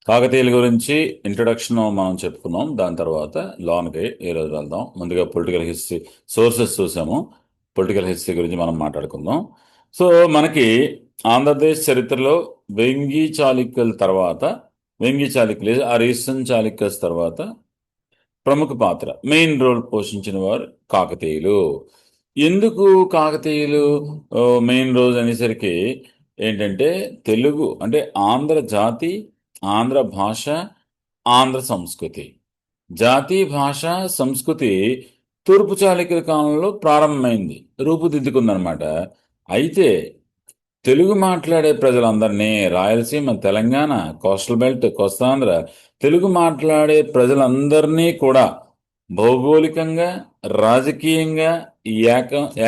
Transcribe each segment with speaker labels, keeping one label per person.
Speaker 1: కాకతీయుల గురించి ఇంట్రొడక్షన్ మనం చెప్పుకున్నాం. దాని తర్వాత లోన్కి ఈరోజు వెళ్దాం. ముందుగా పొలిటికల్ హిస్టరీ సోర్సెస్ చూసాము. పొలిటికల్ హిస్టరీ గురించి మనం మాట్లాడుకుందాం. సో మనకి ఆంధ్రప్రదేశ్ చరిత్రలో వెంగి చాళుక్యుల తర్వాత, వెంగి చాళుక్యులు ఆర్ ఈస్టర్న్ చాళుక్యస్ తర్వాత ప్రముఖ పాత్ర, మెయిన్ రోల్ పోషించిన వారు కాకతీయులు. ఎందుకు కాకతీయులు మెయిన్ రోల్ అనేసరికి ఏంటంటే, తెలుగు అంటే ఆంధ్ర జాతి, ఆంధ్ర భాష, ఆంధ్ర సంస్కృతి. జాతి, భాష, సంస్కృతి తూర్పు చాళుక్యుల కాలంలో ప్రారంభమైంది, రూపుదిద్దుకుందనమాట. అయితే తెలుగు మాట్లాడే ప్రజలందరినీ, రాయలసీమ, తెలంగాణ, కోస్టల్ బెల్ట్, కోస్తాంధ్ర తెలుగు మాట్లాడే ప్రజలందరినీ కూడా భౌగోళికంగా, రాజకీయంగా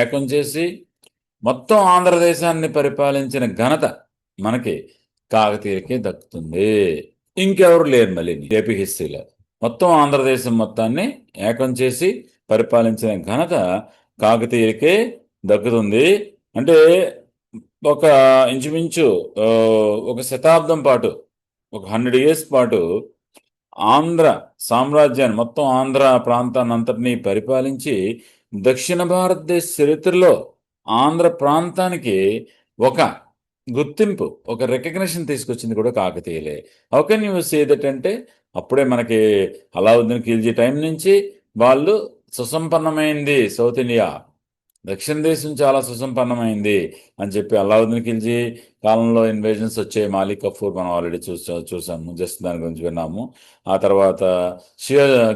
Speaker 1: ఏకం చేసి మొత్తం ఆంధ్రదేశాన్ని పరిపాలించిన ఘనత మనకి కాకతీయులకే దక్కుతుంది. ఇంకెవరు లేరు మళ్ళీ ఏపీ హిస్టరీలో. మొత్తం ఆంధ్రదేశం మొత్తాన్ని ఏకం చేసి పరిపాలించిన ఘనత కాకతీయులకే దక్కుతుంది. అంటే ఒక ఇంచుమించు ఒక శతాబ్దం పాటు, ఒక 100 years పాటు ఆంధ్ర సామ్రాజ్యాన్ని, మొత్తం ఆంధ్ర ప్రాంతాన్ని అంతటినీ పరిపాలించి దక్షిణ భారతదేశ చరిత్రలో ఆంధ్ర ప్రాంతానికి ఒక గుర్తింపు, ఒక రికగ్నిషన్ తీసుకొచ్చింది కూడా కాకతీయులే. How can you say that అంటే, అప్పుడే మనకి అలావుద్దీన్ ఖిల్జీ టైం నుంచి వాళ్ళు సుసంపన్నమైంది సౌత్ ఇండియా, దక్షిణ దేశం చాలా సుసంపన్నమైంది అని చెప్పి అలావుద్దీన్ ఖిల్జీ కాలంలో ఇన్వేజన్స్ వచ్చాయి. మాలిక్ కఫూర్ మనం ఆల్రెడీ చూసాము, జస్ట్ దాని గురించి విన్నాము. ఆ తర్వాత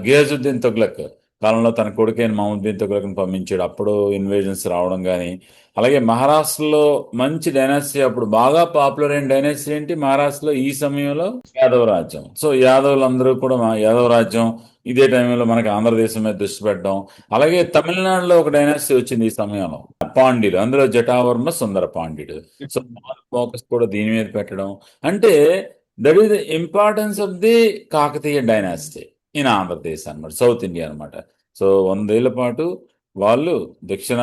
Speaker 1: గియాజుద్దీన్ తుగ్లక్ కాలంలో తన కొడుకైన మహమ్మద్ తుగ్లక్ని పంపించాడు, అప్పుడు ఇన్వేజన్స్ రావడం. కానీ అలాగే మహారాష్ట్రలో మంచి డైనాసిటీ, అప్పుడు బాగా పాపులర్ అయిన డైనాసిటీ ఏంటి మహారాష్ట్రలో ఈ సమయంలో? యాదవ రాజ్యం. సో యాదవులందరూ కూడా యాదవ రాజ్యం ఇదే టైంలో మనకి ఆంధ్రదేశం మీద దృష్టి పెట్టడం. అలాగే తమిళనాడులో ఒక డైనాసిటీ వచ్చింది ఈ సమయంలో, పాండ్యులు. అందులో జటావర్మ, సుందర పాండ్యుడు. సో ఫోకస్ కూడా దీని మీద పెట్టడం అంటే, that is the importance of the Kakatiya dynasty in Andhradesh అనమాట, సౌత్ ఇండియా అనమాట. సో 100 ఏళ్ల పాటు వాళ్ళు దక్షిణ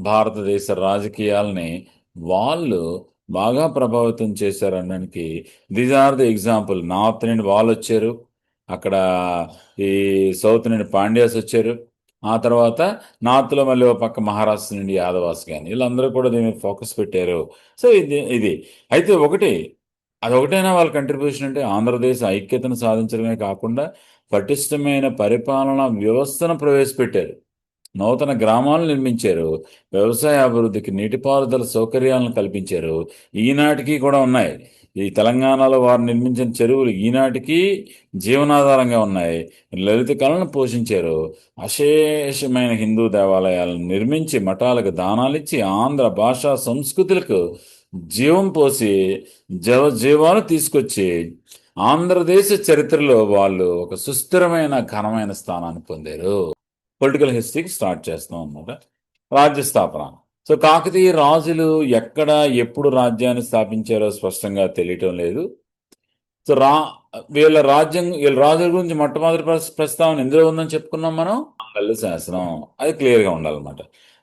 Speaker 1: భారతదేశ రాజకీయాలని వాళ్ళు బాగా ప్రభావితం చేశారనడానికి these are the example. North నుండి వాళ్ళు వచ్చారు, అక్కడ ఈ సౌత్ నుండి పాండ్యాస్ వచ్చారు, ఆ తర్వాత నార్త్లో మళ్ళీ ఒక పక్క మహారాష్ట్ర నుండి యాదవాస్, కానీ వీళ్ళందరూ కూడా దీని మీద ఫోకస్ పెట్టారు. సో ఇది అయితే అదొకటైనా వాళ్ళ కంట్రిబ్యూషన్ అంటే, ఆంధ్రదేశ్ ఐక్యతను సాధించడమే కాకుండా పటిష్టమైన పరిపాలనా వ్యవస్థను ప్రవేశపెట్టారు, నూతన గ్రామాలను నిర్మించారు, వ్యవసాయ అభివృద్ధికి నీటిపారుదల సౌకర్యాలను కల్పించారు. ఈనాటికి కూడా ఉన్నాయి. ఈ తెలంగాణలో వారు నిర్మించిన చెరువులు ఈనాటికి జీవనాధారంగా ఉన్నాయి. లలిత కళను పోషించారు. అశేషమైన హిందూ దేవాలయాలను నిర్మించి మఠాలకు దానాలిచ్చి ఆంధ్ర భాషా సంస్కృతులకు జీవం పోసి జీవాలు తీసుకొచ్చి ఆంధ్రదేశ చరిత్రలో వాళ్ళు ఒక సుస్థిరమైన ఘనమైన స్థానాన్ని పొందారు. పొలిటికల్ హిస్టరీకి స్టార్ట్ చేస్తాం అన్నమాట. రాజ్య స్థాపన. సో కాకతీయ రాజులు ఎక్కడ ఎప్పుడు రాజ్యాన్ని స్థాపించారో స్పష్టంగా తెలియటం లేదు. సో వీళ్ళ రాజుల గురించి మొట్టమొదటి ప్రస్తావన ఎందులో ఉందని చెప్పుకున్నాం మనం, మాంగల్య శాసనం. అది క్లియర్గా ఉండాలన్నమాట.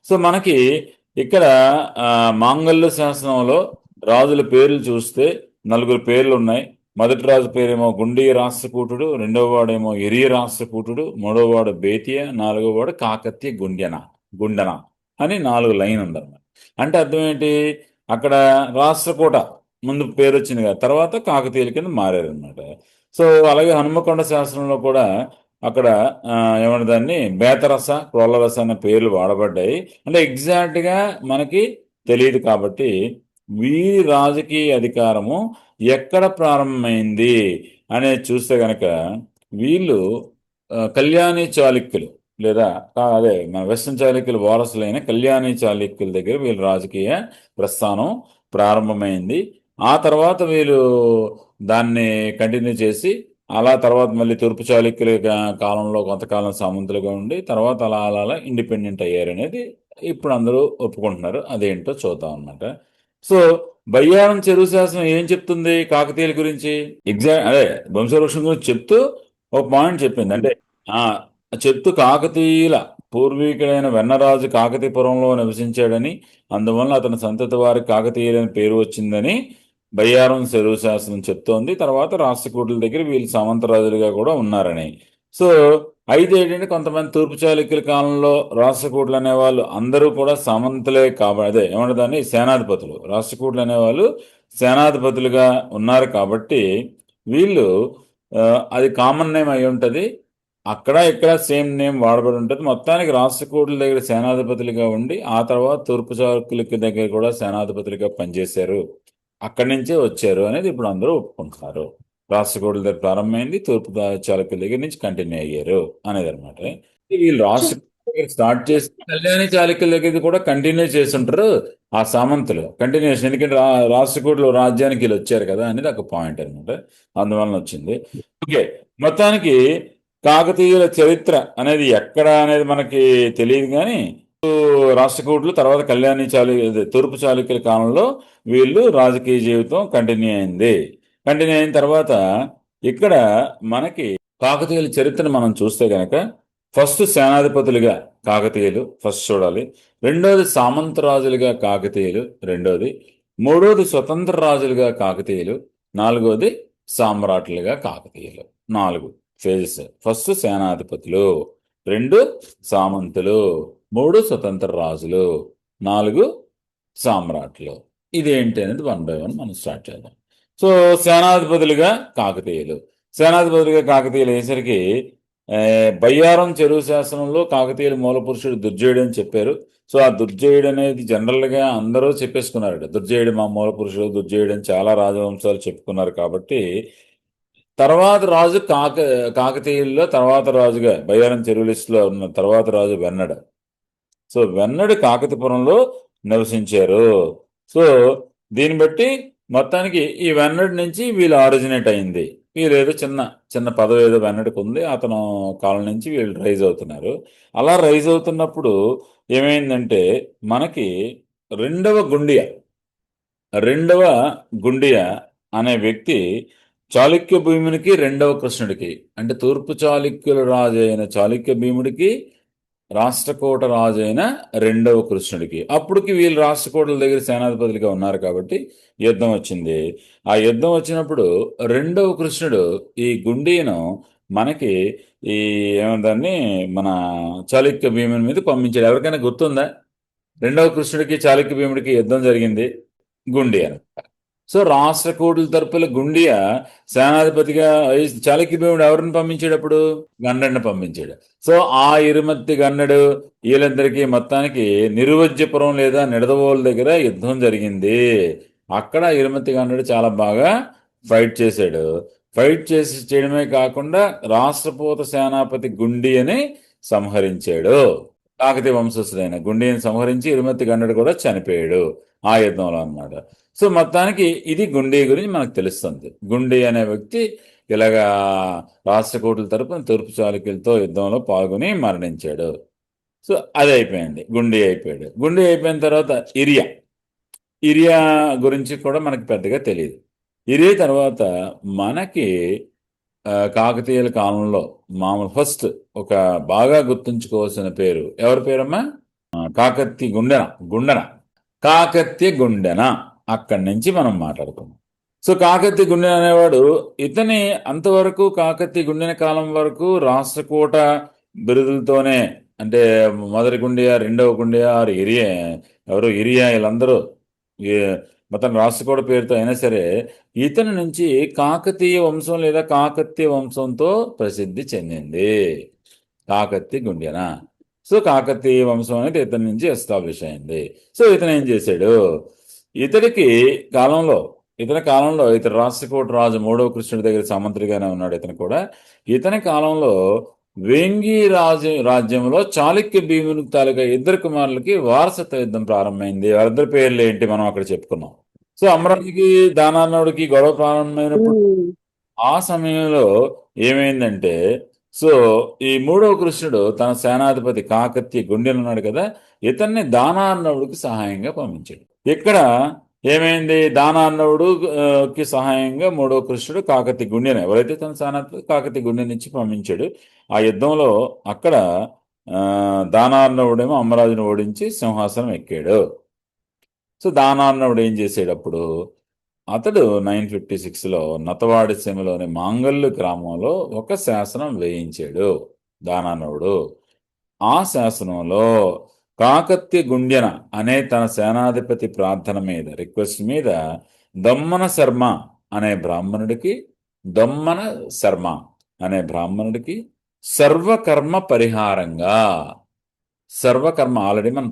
Speaker 1: సో మనకి ఇక్కడ మాంగల్య శాసనంలో రాజుల పేర్లు చూస్తే 4 పేర్లు ఉన్నాయి. మొదటి రాజు పేరేమో గుండి రాష్ట్రకూటుడు, రెండవ వాడేమో ఎరియ రాష్ట్రకూటుడు, మూడవ వాడు బేతియ, 4వ వాడు కాకతీయ గుండెన అని 4 లైన్ ఉందన్నమాట. అంటే అర్థం ఏంటి, అక్కడ రాష్ట్రకూట ముందు పేరు వచ్చింది కదా, తర్వాత కాకతీయుల కింద మారారనమాట. సో అలాగే హనుమకొండ శాసనంలో కూడా అక్కడ ఏమన్నా దాన్ని బేతరస, క్రోలరస అనే పేర్లు వాడబడ్డాయి. అంటే ఎగ్జాక్ట్గా మనకి తెలియదు. కాబట్టి వీరి రాజకీయ అధికారము ఎక్కడ ప్రారంభమైంది అనేది చూస్తే గనక, వీళ్ళు కళ్యాణి చాళుక్యులు లేదా అదే మన వెస్టర్న్ చాళుక్యుల వారసులైన కళ్యాణి చాళుక్యుల దగ్గర వీళ్ళ రాజకీయ ప్రస్థానం ప్రారంభమైంది. ఆ తర్వాత వీళ్ళు దాన్ని కంటిన్యూ చేసి, అలా తర్వాత మళ్ళీ తూర్పు చాళుక్యుల కాలంలో కొంతకాలం సామంతులుగా ఉండి, తర్వాత అలా అలా అలా ఇండిపెండెంట్ అయ్యారు అనేది ఇప్పుడు అందరూ ఒప్పుకుంటున్నారు. అదేంటో చూద్దాం అన్నమాట. సో బయ్యారం చెరువు శాసనం ఏం చెప్తుంది కాకతీయుల గురించి? అదే వంశవృక్షం గురించి చెప్తూ ఒక పాయింట్ చెప్పింది. అంటే చెప్తూ కాకతీయుల పూర్వీకుడైన వెన్నరాజు కాకతీపురంలో నివసించాడని, అందువలన అతని సంతతి వారికి కాకతీయులని పేరు వచ్చిందని బయ్యారం చెరువు శాసనం చెప్తోంది. తర్వాత రాష్ట్రకూటుల దగ్గర వీళ్ళు సామంతరాజులుగా కూడా ఉన్నారని. సో అయితే ఏంటంటే కొంతమంది తూర్పు చాళుక్యుల కాలంలో రాష్ట్రకూటులు అనేవాళ్ళు అందరూ కూడా సామంతులే కాబట్టి, అదే ఏమంటారు దాన్ని, సేనాధిపతులు. రాష్ట్రకూటులు అనేవాళ్ళు సేనాధిపతులుగా ఉన్నారు కాబట్టి వీళ్ళు అది కామన్ నేమ్ అయి ఉంటుంది. అక్కడ ఇక్కడ సేమ్ నేమ్ వాడబడి ఉంటుంది. మొత్తానికి రాష్ట్రకూటుల దగ్గర సేనాధిపతులుగా ఉండి ఆ తర్వాత తూర్పు చాళుక్యుల దగ్గర కూడా సేనాధిపతులుగా పనిచేశారు. అక్కడి నుంచే వచ్చారు అనేది ఇప్పుడు అందరూ ఒప్పుకుంటున్నారు. రాష్ట్రకూటుల దగ్గర ప్రారంభమైంది, తూర్పు చాళుక్యుల దగ్గర నుంచి కంటిన్యూ అయ్యారు అనేది అనమాట. వీళ్ళు రాష్ట్ర స్టార్ట్ చేసి కళ్యాణి చాళుక్యుల దగ్గర కూడా కంటిన్యూ చేస్తుంటారు ఆ సామంతులు కంటిన్యూషన్. ఎందుకంటే రాష్ట్రకూటులు రాజ్యానికి వీళ్ళు వచ్చారు కదా అనేది ఒక పాయింట్ అనమాట. అందువలన వచ్చింది. ఓకే, మొత్తానికి కాకతీయుల చరిత్ర అనేది ఎక్కడ అనేది మనకి తెలియదు కానీ రాష్ట్రకూటులు తర్వాత కళ్యాణి తూర్పు చాళుక్యుల కాలంలో వీళ్ళు రాజకీయ జీవితం కంటిన్యూ అయింది. కంటిన్యూ అయిన తర్వాత ఇక్కడ మనకి కాకతీయుల చరిత్రను మనం చూస్తే గనక ఫస్ట్ సేనాధిపతులుగా కాకతీయులు ఫస్ట్ చూడాలి. రెండోది సామంతరాజులుగా కాకతీయులు రెండోది. మూడోది స్వతంత్ర రాజులుగా కాకతీయులు. నాలుగోది సామ్రాట్లుగా కాకతీయులు. 4 ఫేజెస్. ఫస్ట్ సేనాధిపతులు, 2 సామంతులు, 3 స్వతంత్ర రాజులు, 4 సామ్రాట్లు. ఇదేంటి అనేది 1 by 1 మనం స్టార్ట్ చేద్దాం. సో సేనాధిపతులుగా కాకతీయులు. సేనాధిపతులుగా కాకతీయులు అయ్యేసరికి బయ్యారం చెరువు శాసనంలో కాకతీయుల మూల పురుషుడు దుర్జయుడు అని చెప్పారు. సో ఆ దుర్జయుడు అనేది జనరల్గా అందరూ చెప్పేసుకున్నారట. దుర్జయుడు మా మూల పురుషుడు, దుర్జయుడు అని చాలా రాజవంశాలు చెప్పుకున్నారు. కాబట్టి తర్వాత రాజు కాకతీయుల్లో తర్వాత రాజుగా బయ్యారం చెరువు లిస్టులో ఉన్న తర్వాత రాజు వెన్నడు. సో వెన్నడు కాకతీపురంలో నివసించారు. సో దీన్ని బట్టి మొత్తానికి ఈ వెన్నడి నుంచి వీళ్ళు ఆరిజినేట్ అయింది. వీళ్ళు ఏదో చిన్న చిన్న పదవి ఏదో వెన్నడికి ఉంది, అతను కాలం నుంచి వీళ్ళు రైజ్ అవుతున్నారు. అలా రైజ్ అవుతున్నప్పుడు ఏమైందంటే మనకి రెండవ గుండియా అనే వ్యక్తి చాళుక్య భీమునికి రెండవ కృష్ణుడికి, అంటే తూర్పు చాళుక్యుల రాజు అయిన చాళుక్య భీముడికి రాష్ట్రకూట రాజు అయిన రెండవ కృష్ణుడికి, అప్పటికి వీళ్ళు రాష్ట్రకూటల దగ్గర సేనాధిపతులుగా ఉన్నారు కాబట్టి యుద్ధం వచ్చింది. ఆ యుద్ధం వచ్చినప్పుడు రెండవ కృష్ణుడు ఈ గుండీను మనకి ఈ ఏమందాన్ని మన చాళుక్య భీముని మీద పంపించాడు. ఎవరికైనా గుర్తుందా? రెండవ కృష్ణుడికి చాళుక్య భీముడికి యుద్ధం జరిగింది గుండి అనమాట. సో రాష్ట్రకూటుల తరపుల గుండియా సేనాధిపతిగా చాళుక్య భీముడు ఎవరిని పంపించాడు? అప్పుడు గండడిని పంపించాడు. సో ఆ ఇరుమత్తి గన్నడు వీళ్ళిద్దరికి మొత్తానికి నిరువజ్యపురం లేదా నిడదవోలు దగ్గర యుద్ధం జరిగింది. అక్కడ ఇరుమత్తి గన్నడు చాలా బాగా ఫైట్ చేశాడు. ఫైట్ చేయడమే కాకుండా రాష్ట్రపూత సేనాపతి గుండి అని సంహరించాడు. కాకతీయ వంశస్థుడైన గుండిని సంహరించి ఇరుమత్తి గన్నడు కూడా చనిపోయాడు ఆ యుద్ధంలో అన్నమాట. సో మొత్తానికి ఇది గుండి గురించి మనకు తెలుస్తుంది. గుండి అనే వ్యక్తి ఇలాగా రాష్ట్రకూటుల తరపున తూర్పు చాళుక్యులతో యుద్ధంలో పాల్గొని మరణించాడు. సో అది అయిపోయింది, గుండి అయిపోయాడు. గుండి అయిపోయిన తర్వాత ఇరియా గురించి కూడా మనకి పెద్దగా తెలియదు. ఇరియా తర్వాత మనకి కాకతీయుల కాలంలో మామూలు ఫస్ట్ ఒక బాగా గుర్తుంచుకోవాల్సిన పేరు ఎవరి పేరమ్మా? కాకతీయ గుండెన. అక్కడి నుంచి మనం మాట్లాడుకున్నాం. సో కాకతీయ గుండెన అనేవాడు ఇతని అంతవరకు కాకతీయ గుండెన కాలం వరకు రాష్ట్రకూట బిరుదులతోనే, అంటే మొదటి గుండియా, రెండవ గుండియా, ఇరియా వీళ్ళందరూ మొత్తం రాష్ట్రకూట పేరుతో అయినా సరే ఇతని నుంచి కాకతీయ వంశం లేదా కాకతీయ వంశంతో ప్రసిద్ధి చెందింది కాకతీయ గుండెన. సో కాకతీయ వంశం అనేది ఇతని నుంచి ఎస్టాబ్లిష్ అయింది. సో ఇతను ఏం చేశాడు? ఇతని కాలంలో ఇతను రాష్ట్రకూట రాజు మూడవ కృష్ణుడి దగ్గర సామంత్రిగానే ఉన్నాడు. ఇతని కాలంలో వేంగి రాజ్యంలో చాళుక్య భీముని తాలూకా ఇద్దరు కుమారులకి వారసత్వ యుద్ధం ప్రారంభమైంది. వారిద్దరి పేర్లు ఏంటి మనం అక్కడ చెప్పుకున్నాం. సో అమరావతికి దానాన్నవుడికి గొడవ ప్రారంభమైనప్పుడు ఆ సమయంలో ఏమైందంటే, సో ఈ మూడవ కృష్ణుడు తన సేనాధిపతి కాకతీయ గుండెలు ఉన్నాడు కదా, ఇతన్ని దానాన్నవుడికి సహాయంగా పంపించాడు. ఇక్కడ ఏమైంది? దానాన్నవుడుకి సహాయంగా మూడవ కృష్ణుడు కాకతీయ గుండెను, ఎవరైతే తన సేనాధిపతి కాకతీయ గుండె నుంచి పంపించాడు. ఆ యుద్ధంలో అక్కడ దానార్ణవుడేమో అమ్మరాజును ఓడించి సింహాసనం ఎక్కాడు. సో దానార్ణవుడు ఏం చేసాడు అప్పుడు? అతడు 956లో నతవాడి సీమలోని మాంగల్లు గ్రామంలో ఒక శాసనం వేయించాడు దానార్ణవుడు. ఆ శాసనంలో కాకత్య గుండ్యన అనే తన సేనాధిపతి ప్రార్థన మీద, రిక్వెస్ట్ మీద, దమ్మన శర్మ అనే బ్రాహ్మణుడికి దమ్మన శర్మ అనే బ్రాహ్మణుడికి సర్వకర్మ పరిహారంగా, సర్వకర్మ ఆల్రెడీ మనం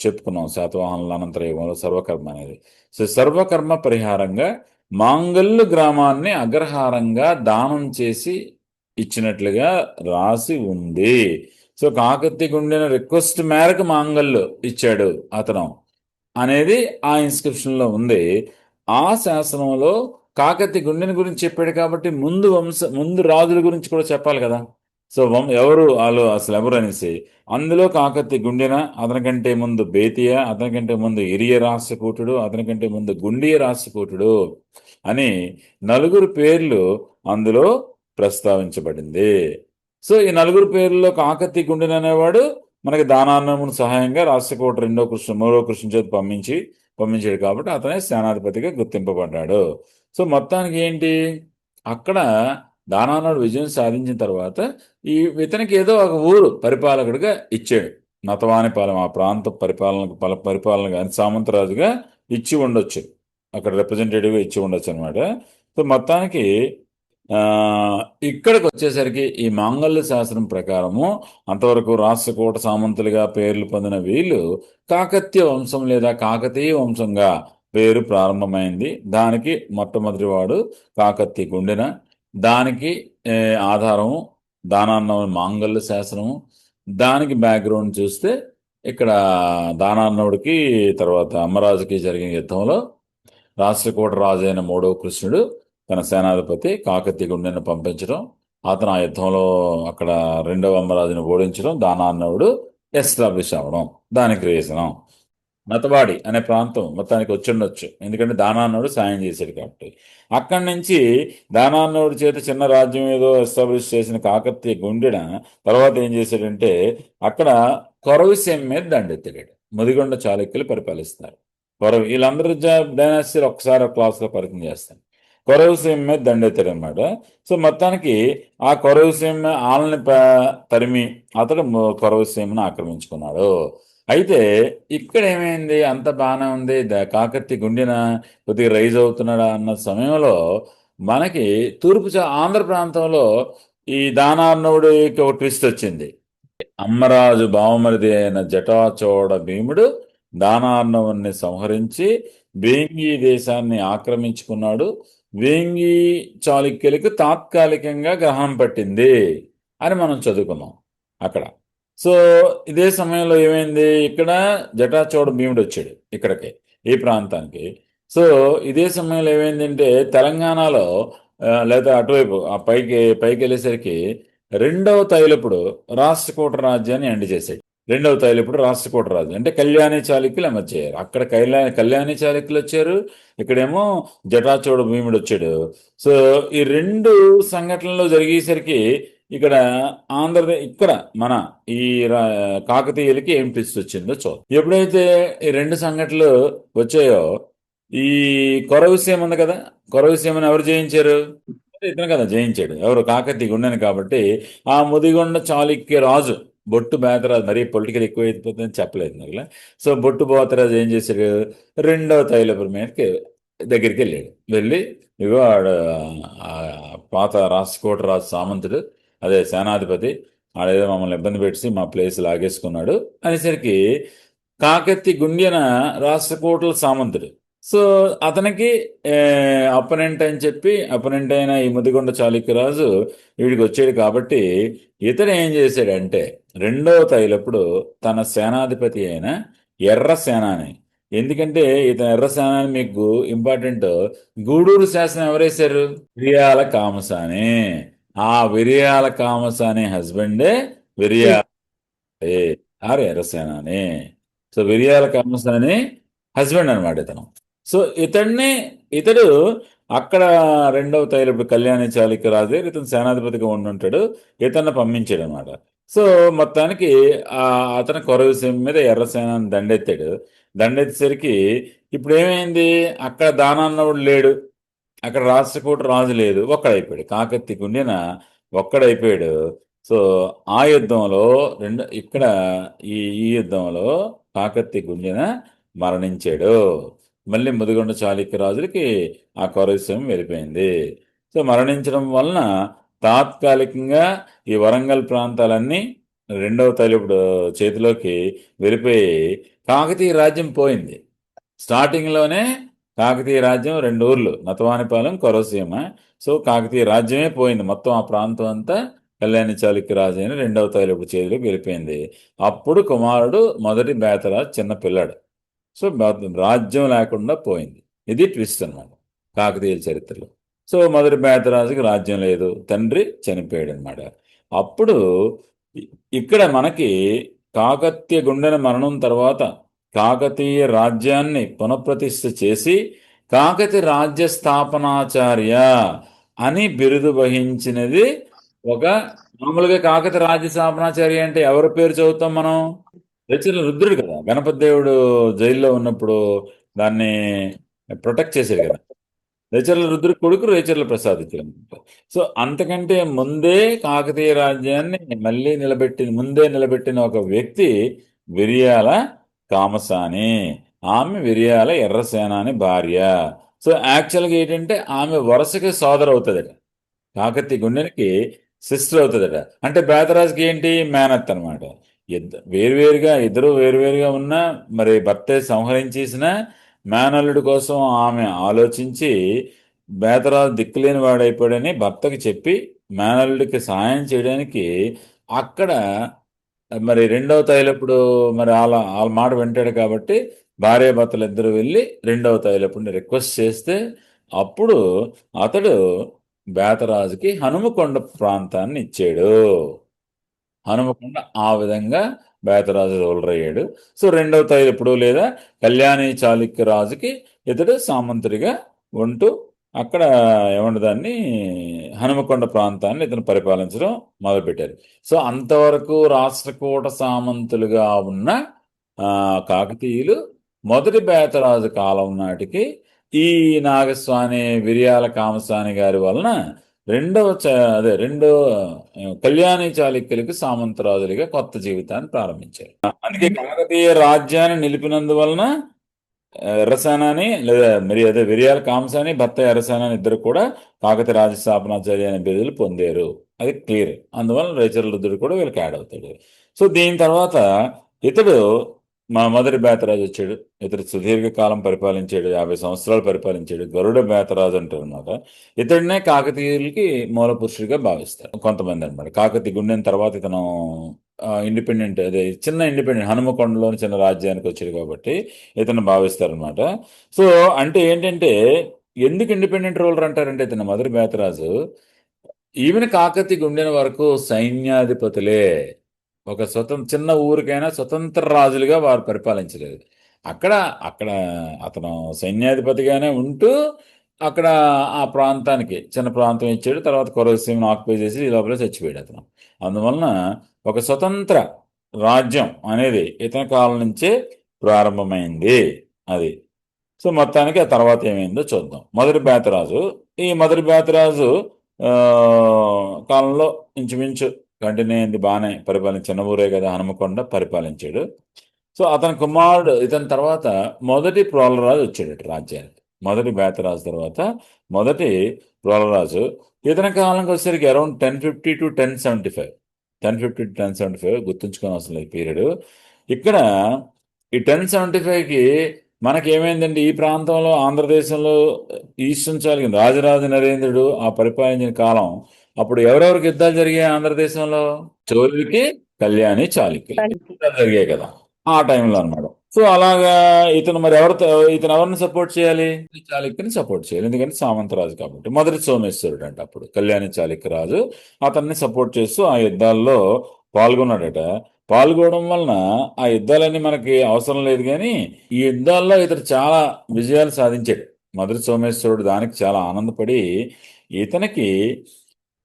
Speaker 1: చెప్పుకున్నాం శాతవాహనుల అనంతర యుగంలో సర్వకర్మ అనేది. సో సర్వకర్మ పరిహారంగా మాంగల్లు గ్రామాన్ని అగ్రహారంగా దానం చేసి ఇచ్చినట్లుగా రాసి ఉంది. సో కాకత్య గుండెన రిక్వెస్ట్ మేరకు మాంగల్లు ఇచ్చాడు అతను అనేది ఆ ఇన్స్క్రిప్షన్ లో ఉంది. ఆ శాసనంలో కాకత్య గుండెని గురించి చెప్పాడు కాబట్టి ముందు రాజుల గురించి కూడా చెప్పాలి కదా. సో ఎవరు వాళ్ళు అసలు ఎవరు అనేసి అందులో కాకత్య గుండెన, అతనికంటే ముందు బేతియ, అతనికంటే ముందు ఇరియ రాష్ట్రకూటుడు, అతనికంటే ముందు గుండియ రాష్ట్రకూటుడు అని నలుగురు పేర్లు అందులో ప్రస్తావించబడింది. సో ఈ నలుగురు పేర్లలో కాకత్య గుండెన అనేవాడు మనకి దానాన్నమును సహాయంగా రాష్ట్రకూట మూడో కృష్ణ చేతి పంపించాడు కాబట్టి అతనే సేనాధిపతిగా గుర్తింపబడ్డాడు. సో మొత్తానికి ఏంటి, అక్కడ దానానుడు విజయం సాధించిన తర్వాత ఇతనికి ఏదో ఒక ఊరు పరిపాలకుడిగా ఇచ్చాడు. నతవానిపాలెం ఆ ప్రాంత పరిపాలన సామంతరాజుగా ఇచ్చి ఉండొచ్చు, అక్కడ రిప్రజెంటేటివ్గా ఇచ్చి ఉండొచ్చు అనమాట. సో మొత్తానికి ఇక్కడికి వచ్చేసరికి ఈ మాంగల్య శాస్త్రం ప్రకారము అంతవరకు రాష్ట్రకూట సామంతులుగా పేర్లు పొందిన వీళ్ళు కాకత్య వంశం లేదా కాకతీయ వంశంగా పేరు ప్రారంభమైంది. దానికి మొట్టమొదటి వాడు కాకత్య గుండెన. దానికి ఆధారము దానార్ణవ మాంగల్య శాస్త్రము. దానికి బ్యాక్గ్రౌండ్ చూస్తే ఇక్కడ దానార్ణవుడికి తర్వాత అమ్మరాజుకి జరిగిన యుద్ధంలో రాష్ట్రకూట రాజు అయిన మూడవ కృష్ణుడు తన సేనాధిపతి కాకత్య గుండెను పంపించడం, అతను ఆ యుద్ధంలో అక్కడ రెండవ అమ్మరాజును ఓడించడం, దానార్ణవుడు ఎస్టాబ్లిష్ అవ్వడం. దానికి రీజనం నతవాడి అనే ప్రాంతం మొత్తానికి వచ్చిండొచ్చు, ఎందుకంటే దానార్ణవుడు సాయం చేశాడు కాబట్టి. అక్కడి నుంచి దానార్ణవుడి చేత చిన్న రాజ్యం ఏదో ఎస్టాబ్లిష్ చేసిన కాకతీయ గుండెన తర్వాత ఏం చేశాడంటే అక్కడ కొరవిసీమ మీద దండెత్తాడు. ముదిగొండ చాళుక్యులు పరిపాలిస్తారు. వీళ్ళందరూ డైనాసిటీలు ఒకసారి ఒక క్లాస్లో పరిచయం చేస్తాను. కొరవిసీమ మీద దండెత్తాడు అనమాట. సో మొత్తానికి ఆ కొరవిసీమ ఆలని తరిమి అతడు కొరవిసీమను ఆక్రమించుకున్నాడు. అయితే ఇక్కడ ఏమైంది, అంత బాగానే ఉంది, కాకర్తి గుండెన కొద్దిగా రైజ్ అవుతున్నాడా అన్న సమయంలో మనకి ఆంధ్ర ప్రాంతంలో ఈ దానార్ణవుడికి ఒక ట్విస్ట్ వచ్చింది. అమ్మరాజు బావమరిది అయిన జటాచోడ భీముడు దానార్ణవుని సంహరించి వేంగి దేశాన్ని ఆక్రమించుకున్నాడు. వేంగి చాళుక్యులకు తాత్కాలికంగా గ్రహణం పట్టింది అని మనం చదువుకున్నాం అక్కడ. సో ఇదే సమయంలో ఏమైంది, ఇక్కడ జటాచోడ భీముడు వచ్చాడు ఇక్కడికి, ఈ ప్రాంతానికి. సో ఇదే సమయంలో ఏమైందంటే తెలంగాణలో లేదా అటువైపు ఆ పైకి వెళ్ళేసరికి రెండవ తైలపుడు రాష్ట్రకూట రాజ్యాన్ని ఎండ్ చేశాడు. రెండవ తైలపుడు రాష్ట్రకూట రాజు అంటే కళ్యాణి చాళుక్యులు అమర్చారు. అక్కడ కళ్యాణి చాళుక్యులు వచ్చారు, ఇక్కడేమో జటాచోడ భీముడు వచ్చాడు. సో ఈ రెండు సంఘటనలు జరిగేసరికి ఇక్కడ ఇక్కడ మన ఈ కాకతీయులకి ఏం ట్విస్ట్ వచ్చిందో చూద్దాం. ఎప్పుడైతే ఈ రెండు సంఘటనలు వచ్చాయో ఈ కొరవిసీమ ఉంది కదా, కొరవిసీమని ఎవరు జయించారు? ఇతను కదా జయించాడు. ఎవరు? కాకతీయ గుండెని. కాబట్టి ఆ ముదిగొండ చాళుక్య రాజు బొట్టు బేతరాజు, మరీ పొలిటికల్ ఎక్కువ అయిపోతుందని చెప్పలేదు నాకు. సో బొట్టు బోతరాజు ఏం చేశాడు, రెండవ తైలపురం మీదకి దగ్గరికి వెళ్ళి ఇగో పాత రాష్ట్రకూట రాజు సామంతుడు, అదే సేనాధిపతి, ఆడేదో మమ్మల్ని ఇబ్బంది పెట్టి మా ప్లేస్ లాగేసుకున్నాడు అనేసరికి కాకత్తి గుండెన రాష్ట్రకూటల సామంతుడు. సో అతనికి అపనెంట్ అని చెప్పి అపనెంట్ అయిన ఈ ముదిగొండ చాళుక్యరాజు వీడికి వచ్చాడు. కాబట్టి ఇతను ఏం చేశాడంటే రెండవ తైలప్పుడు తన సేనాధిపతి అయిన ఎర్ర సేనాని, ఎందుకంటే ఇతను ఎర్ర సేనాని మీకు ఇంపార్టెంట్, గూడూరు శాసనం ఎవరేశారు? విరియాల కామసాని. ఆ విరియాల కామసాని హస్బెండే విరియాల ఎర్ర సేనాని. సో విరియాల కామసాని హస్బెండ్ అనమాట ఇతను. సో ఇతడు అక్కడ రెండవ తైలపుడు కళ్యాణి చాళుక్య రాజు ఇతను సేనాధిపతిగా ఉండుంటాడు. ఇతన్ని పంపించాడు అనమాట. సో మొత్తానికి ఆ అతను కొరవిసీమ మీద ఎర్రసేనని దండెత్తాడు. దండెత్తేసరికి ఇప్పుడు ఏమైంది, అక్కడ దానన్నవుడు లేడు, అక్కడ రాష్ట్రకూట రాజు లేదు, ఒక్కడైపోయాడు. కాకత్తి గుండెన ఒక్కడైపోయాడు. సో ఆ యుద్ధంలో ఇక్కడ ఈ యుద్ధంలో కాకత్తి గుండెన మరణించాడు. మళ్ళీ ముదిగొండ చాళుక్య రాజులకి ఆ కొరవిసీమ వెళ్ళిపోయింది. సో మరణించడం వలన తాత్కాలికంగా ఈ వరంగల్ ప్రాంతాలన్నీ రెండవ తైలపుడు చేతిలోకి వెళ్ళిపోయి కాకతీయ రాజ్యం పోయింది. స్టార్టింగ్లోనే కాకతీయ రాజ్యం 2 ఊర్లు, నతవానిపాలెం, కొరసీమ. సో కాకతీయ రాజ్యమే పోయింది, మొత్తం ఆ ప్రాంతం అంతా కళ్యాణి చాళుక్య రాజు అయిన రెండవ తైలపుడు చేతిలోకి వెళ్ళిపోయింది. అప్పుడు కుమారుడు మొదటి బేతరాజు చిన్న పిల్లాడు. సో రాజ్యం లేకుండా పోయింది. ఇది ట్విస్ట్ అన్నమాట కాకతీయుల చరిత్రలో. సో మొదటి బేతరాజుకి రాజ్యం లేదు, తండ్రి చనిపోయాడు అనమాట. అప్పుడు ఇక్కడ మనకి కాకతీయ గుండెన మరణం తర్వాత కాకతీయ రాజ్యాన్ని పునఃప్రతిష్ఠ చేసి కాకతి రాజ్య స్థాపనాచార్య అని బిరుదు వహించినది ఒక, మామూలుగా కాకతి రాజ్య స్థాపనాచార్య అంటే ఎవరి పేరు చదువుతాం మనం? రేచర్ల రుద్రుడు కదా, గణపతి దేవుడు జైల్లో ఉన్నప్పుడు దాన్ని ప్రొటెక్ట్ చేశాడు కదా. రేచర్ల రుద్రుడి కొడుకు రేచర్ల ప్రసాద్ ఇచ్చాడు. సో అంతకంటే ముందే కాకతీయ రాజ్యాన్ని ముందే నిలబెట్టిన ఒక వ్యక్తి విరియాల కామసాని. ఆమె విరియాల ఎర్రసేనాని భార్య. సో యాక్చువల్గా ఏంటంటే ఆమె వరుసకి సోదరు అవుతుందట, కాకతీయ గుండెనికి సిస్టర్ అవుతుందట. అంటే బేతరాజుకి ఏంటి, మేనత్ అనమాట. ఇద్దరు వేరువేరుగా ఉన్నా, మరి భర్తే సంహరించేసిన మేనల్లుడి కోసం ఆమె ఆలోచించి బేతరాజు దిక్కులేని వాడైపోయాడని భర్తకి చెప్పి మేనల్లుడికి సహాయం చేయడానికి అక్కడ మరి రెండవ తైలప్పుడు మరి వాళ్ళ మాట వింటాడు కాబట్టి భార్యాభర్తలు ఇద్దరు వెళ్ళి రెండవ తైలపుడిని రిక్వెస్ట్ చేస్తే అప్పుడు అతడు బేతరాజుకి హనుమకొండ ప్రాంతాన్ని ఇచ్చాడు. హనుమకొండ ఆ విధంగా బేతరాజు రూలర్ అయ్యాడు. సో రెండవ తైలపుడు లేదా కళ్యాణి చాళుక్య రాజుకి ఇతడు సామంతుడిగా ఉంటూ అక్కడ ఏమంటే దాన్ని హనుమకొండ ప్రాంతాన్ని ఇతను పరిపాలించడం మొదలుపెట్టారు. సో అంతవరకు రాష్ట్రకూట సామంతులుగా ఉన్న కాకతీయులు మొదటి బేతరాజు కాలం నాటికి ఈ నాగస్వామి విరియాల కామస్వామి గారి వలన రెండవ కళ్యాణి చాళుక్యులకి సామంతరాజులుగా కొత్త జీవితాన్ని ప్రారంభించారు. అందుకే కాకతీయ రాజ్యాన్ని నిలిపినందువలన ఎర్రసేనాని లేదా విరియాల కామసాని భర్త ఎర్రసేనాని ఇద్దరు కూడా కాకతీయ రాజస్థాపనాచార్య అనే బిరుదులు పొందారు. అది క్లియర్. అందువలన రేచర్ల రుద్రుడు కూడా వీళ్ళకి యాడ్ అవుతాడు. సో దీని తర్వాత ఇతడు మా మొదటి బేతరాజు వచ్చాడు. ఇతడు సుదీర్ఘకాలం పరిపాలించాడు, 50 సంవత్సరాలు పరిపాలించాడు. గరుడ బేతరాజు అంటారు అనమాట. ఇతడినే కాకతీయులకి మూల పురుషుడిగా భావిస్తారు కొంతమంది అనమాట. కాకతీయ గుండెన తర్వాత ఇతను ఇండిపెండెంట్, అదే చిన్న ఇండిపెండెంట్ హనుమకొండలోని చిన్న రాజ్యానికి వచ్చాడు కాబట్టి ఇతను భావిస్తారనమాట. సో అంటే ఏంటంటే, ఎందుకు ఇండిపెండెంట్ రూలర్ అంటారంటే ఇతను మొదటి బేతరాజు ఈవెన్ కాకతీయ గుండెన వరకు సైన్యాధిపతులే. ఒక చిన్న ఊరికైనా స్వతంత్ర రాజులుగా వారు పరిపాలించలేదు. అక్కడ అక్కడ అతను సైన్యాధిపతిగానే ఉంటూ అక్కడ ఆ ప్రాంతానికి చిన్న ప్రాంతం ఇచ్చాడు. తర్వాత కొరసీమను ఆక్యుపై చేసి ఈ లోపల చచ్చిపోయాడు అతను. అందువలన ఒక స్వతంత్ర రాజ్యం అనేది ఇతని కాలం నుంచే ప్రారంభమైంది. అది. సో మొత్తానికి ఆ తర్వాత ఏమైందో చూద్దాం. మొదటి బేతరాజు ఆ, కాలంలో ఇంచుమించు కంటిన్యూ అయింది, బాగానే చిన్న ఊరే కదా హనుమకొండ, పరిపాలించాడు. సో అతని కుమారుడు ఇతని తర్వాత మొదటి ప్రోలరాజు వచ్చాడు రాజ్యానికి. మొదటి బేతరాజు తర్వాత మొదటి ప్రోలరాజు. ఇతని కాలంకి వచ్చేసరికి అరౌండ్ 1050 టు 1075, 1050 to 1075 గుర్తుంచుకొని అవసరం లేదు పీరియడ్. ఇక్కడ ఈ 1075కి మనకేమైందండి, ఈ ప్రాంతంలో ఆంధ్రదేశంలో ఈస్టర్న్ చాళుక్యులు రాజరాజ నరేంద్రుడు ఆ పరిపాలించిన కాలం. అప్పుడు ఎవరెవరికి యుద్ధాలు జరిగాయి ఆంధ్రదేశంలో? చోళులకి, కళ్యాణి చాళుక్యులకి యుద్ధాలు జరిగాయి కదా ఆ టైంలో అన్నమాట. సో అలాగా ఇతను ఎవరిని సపోర్ట్ చేయాలి? చాళుక్యుని సపోర్ట్ చేయాలి, ఎందుకంటే సామంతరాజు కాబట్టి. మొదటి సోమేశ్వరుడు అంటే అప్పుడు కళ్యాణి చాళుక్య రాజు అతన్ని సపోర్ట్ చేస్తూ ఆ యుద్ధాల్లో పాల్గొన్నాడట. పాల్గొనడం వలన ఆ యుద్ధాలన్నీ మనకి అవసరం లేదు, కానీ ఈ యుద్ధాల్లో ఇతడు చాలా విజయాలు సాధించాడు. మొదటి సోమేశ్వరుడు దానికి చాలా ఆనందపడి ఇతనికి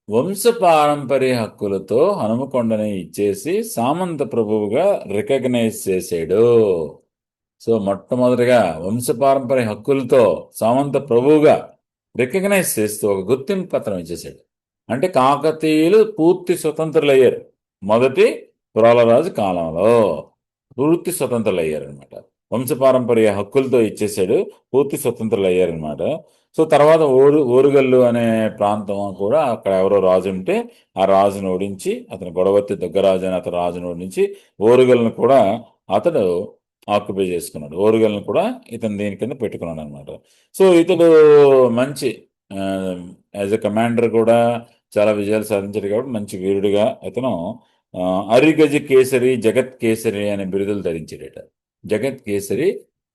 Speaker 1: వంశపారంపర్య హక్కులతో హనుమకొండని ఇచ్చేసి సామంత ప్రభువుగా రికగ్నైజ్ చేశాడు. సో మొట్టమొదటిగా వంశపారంపర్య హక్కులతో సామంత ప్రభువుగా రికగ్నైజ్ చేస్తూ ఒక గుర్తింపు పత్రం ఇచ్చేసాడు. అంటే కాకతీయులు పూర్తి స్వతంత్రులయ్యారు. మొదటి ప్రోలరాజు కాలంలో పూర్తి స్వతంత్రులయ్యారు అనమాట. వంశపారంపర్య హక్కులతో ఇచ్చేసాడు, పూర్తి స్వతంత్రులు అయ్యారనమాట. సో తర్వాత ఓరుగల్లు అనే ప్రాంతం కూడా అక్కడ ఎవరో రాజు ఉంటే ఆ రాజును ఓడించి, అతను గొడవత్తి దుగ్గరాజు అని అతను రాజును ఓడించి ఓరుగల్ను కూడా అతడు ఆక్యుపై చేసుకున్నాడు. ఓరుగల్ను కూడా ఇతను దీని కింద పెట్టుకున్నాడు అనమాట. సో ఇతడు మంచి యాజ్ ఎ కమాండర్ కూడా చాలా విజయాలు సాధించాడు కాబట్టి మంచి వీరుడిగా ఇతను అరిగజ కేసరి, జగత్ కేసరి అనే బిరుదులు ధరించాడట. జగత్ కేసరి,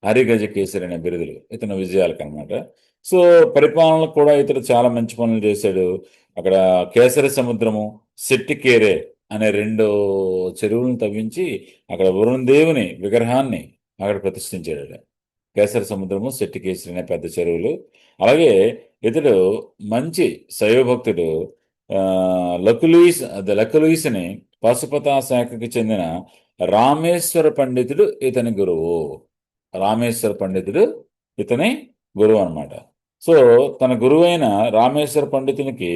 Speaker 1: హరిగజ కేసరి అనే బిరుదులు ఇతను విజయాలకు అనమాట. సో పరిపాలనలో కూడా ఇతడు చాలా మంచి పనులు చేశాడు. అక్కడ కేసరి సముద్రము, సెట్టికేరే అనే 2 చెరువులను తవ్వించి అక్కడ వరుణ్ దేవుని విగ్రహాన్ని అక్కడ ప్రతిష్ఠించాడట. కేసరి సముద్రము, సెట్టికేసరి అనే పెద్ద చెరువులు. అలాగే ఇతడు మంచి శైవభక్తుడు. లకులీస్ని పశుపతా శాఖకి చెందిన రామేశ్వర పండితుడు ఇతని గురువు. రామేశ్వర పండితుడు ఇతని గురువు అనమాట. సో తన గురువైన రామేశ్వర పండితునికి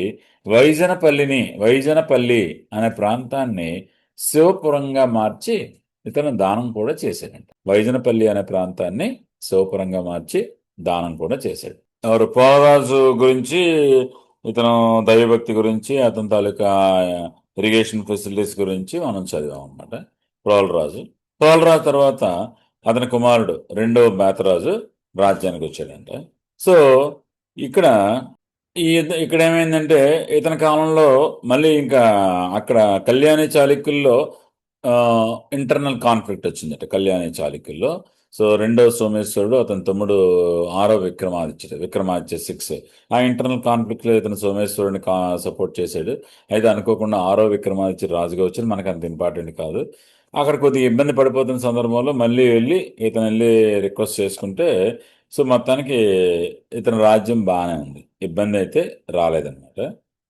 Speaker 1: వైజనపల్లి అనే ప్రాంతాన్ని శివపురంగా మార్చి ఇతను దానం కూడా చేశాడంట. వైజనపల్లి అనే ప్రాంతాన్ని శివపురంగా మార్చి దానం కూడా చేశాడు. ఎవరు పోలరాజు గురించి, ఇతను దైవభక్తి గురించి, అతని తాలూకా ఇరిగేషన్ ఫెసిలిటీస్ గురించి మనం చదివాం అనమాట. పోలరాజు తర్వాత అతని కుమారుడు 2వ బేతరాజు రాజ్యానికి వచ్చాడంట. సో ఇక్కడ ఇక్కడ ఏమైందంటే ఇతని కాలంలో మళ్ళీ ఇంకా అక్కడ కళ్యాణి చాళుక్యుల్లో ఇంటర్నల్ కాన్ఫ్లిక్ట్ వచ్చిందట కళ్యాణి చాళుక్యుల్లో. సో 2వ సోమేశ్వరుడు అతని తమ్ముడు 6వ విక్రమాదిత్య 6. ఆ ఇంటర్నల్ కాన్ఫ్లిక్ట్ లో ఇతను సోమేశ్వరుడిని సపోర్ట్ చేశాడు. అయితే అనుకోకుండా 6వ విక్రమాదిత్య రాజుగా వచ్చి మనకు అంత ఇంపార్టెంట్ కాదు. అక్కడ కొద్దిగా ఇబ్బంది పడిపోతున్న సందర్భంలో మళ్ళీ వెళ్ళి రిక్వెస్ట్ చేసుకుంటే సో మొత్తానికి ఇతని రాజ్యం బాగానే ఉంది, ఇబ్బంది అయితే రాలేదన్నమాట.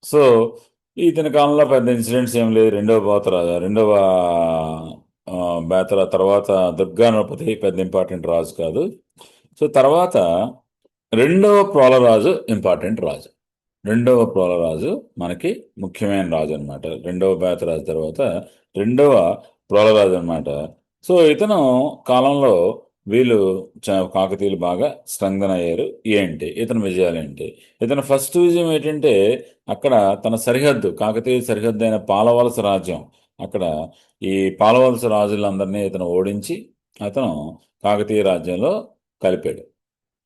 Speaker 1: సో ఇతని కాలంలో పెద్ద ఇన్సిడెంట్స్ ఏం లేదు. రెండవ బేతర తర్వాత దుర్గానపతి పెద్ద ఇంపార్టెంట్ రాజు కాదు. సో తర్వాత 2వ ప్రోలరాజు ఇంపార్టెంట్ రాజు. 2వ ప్రోలరాజు మనకి ముఖ్యమైన రాజు అనమాట. 2వ బేతరాజు తర్వాత 2వ ప్రోలరాజు అనమాట. సో ఇతను కాలంలో వీళ్ళు కాకతీయులు బాగా స్ట్రెంగ్థన్ అయ్యారు. ఇతని విజయాలు ఏంటి? ఇతని ఫస్ట్ విజయం ఏంటంటే అక్కడ తన సరిహద్దు, కాకతీయ సరిహద్దు అయిన పాలవలస రాజ్యం, అక్కడ ఈ పాలవలస రాజులందరినీ ఇతను ఓడించి అతను కాకతీయ రాజ్యంలో కలిపాడు.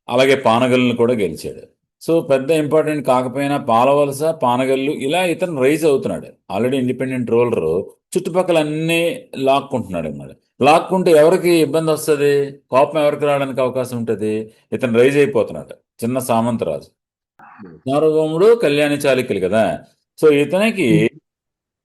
Speaker 1: అలాగే పానగల్లును కూడా గెలిచాడు. సో పెద్ద ఇంపార్టెంట్ కాకపోయినా పాలవలస, పానగల్లు ఇలా ఇతను రైజ్ అవుతున్నాడు. ఆల్రెడీ ఇండిపెండెంట్ రూలర్ చుట్టుపక్కల అన్నీ లాక్కుంటున్నాడు అన్నమాట. లాక్కుంటే ఎవరికి ఇబ్బంది వస్తుంది? కోపం ఎవరికి రావడానికి అవకాశం ఉంటుంది? ఇతను రైజ్ అయిపోతున్నాడు, చిన్న సామంతరాజు. సార్వభౌముడు కళ్యాణి చాళుక్యులు కదా. సో ఇతనికి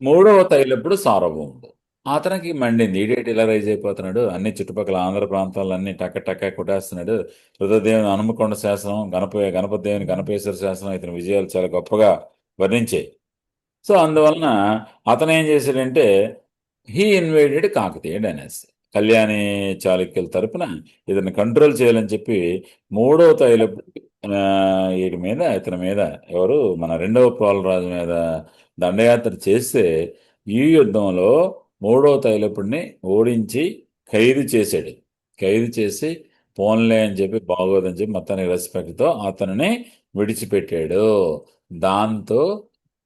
Speaker 1: 3వ తైలప్పుడు సార్వభౌముడు. అతనికి మండింది, ఈడేటి ఇలా రైజ్ అయిపోతున్నాడు, అన్ని చుట్టుపక్కల ఆంధ్ర ప్రాంతాలన్నీ టక్క కొట్టేస్తున్నాడు. రుద్రదేవుని హనుమకొండ శాసనం, గణపతి దేవుని గణపేశ్వర శాసనం ఇతని విజయాలు చాలా గొప్పగా వర్ణించాయి. సో అందువలన అతను ఏం చేశాడంటే he invaded Kakatiya dynasty. Kalyani చాళుక్యుల తరపున ఇతన్ని కంట్రోల్ చేయాలని చెప్పి 3వ తైలప్పుడు ఇతని మీద ఎవరు మన 2వ ప్రోలరాజు మీద దండయాత్ర చేస్తే ఈ యుద్ధంలో 3వ తైలపుడిని ఓడించి ఖైదు చేసి పోన్లే అని చెప్పి బాగోదని చెప్పి మొత్తానికి రెస్పెక్ట్తో అతనిని విడిచిపెట్టాడు. దాంతో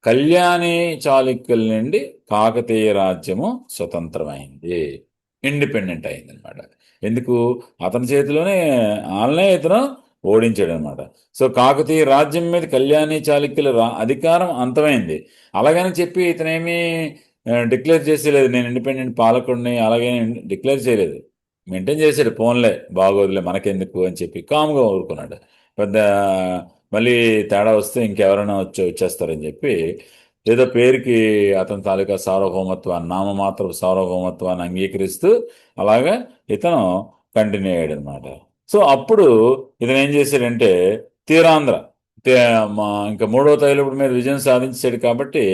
Speaker 1: కళ్యాణి చాళుక్యుల నుండి కాకతీయ రాజ్యము స్వతంత్రమైంది, ఇండిపెండెంట్ అయింది అనమాట. ఎందుకు? అతని చేతిలోనే వాళ్ళనే ఇతను ఓడించాడు అనమాట. సో కాకతీయ రాజ్యం మీద కళ్యాణి చాళుక్యుల అధికారం అంతమైంది. అలాగని చెప్పి ఇతనేమి డిక్లేర్ చేసేలేదు నేను ఇండిపెండెంట్ పాలకుడిని, అలాగే డిక్లేర్ చేయలేదు. మెయింటైన్ చేశాడు, పోన్లే బాగోదులే మనకెందుకు అని చెప్పి కామ్గా ఊరుకున్నాడు. పెద్ద మళ్ళీ తేడా వస్తే ఇంకెవరైనా వచ్చేస్తారని చెప్పి ఏదో పేరుకి అతని తాలూకా సార్వభౌమత్వాన్ని, నామమాత్ర సార్వభౌమత్వాన్ని అంగీకరిస్తూ అలాగా ఇతను కంటిన్యూ అయ్యాడు అనమాట. సో అప్పుడు ఇతను ఏం చేశాడంటే ఇంకా మూడో తైలపుడి మీద విజయం సాధించాడు కాబట్టి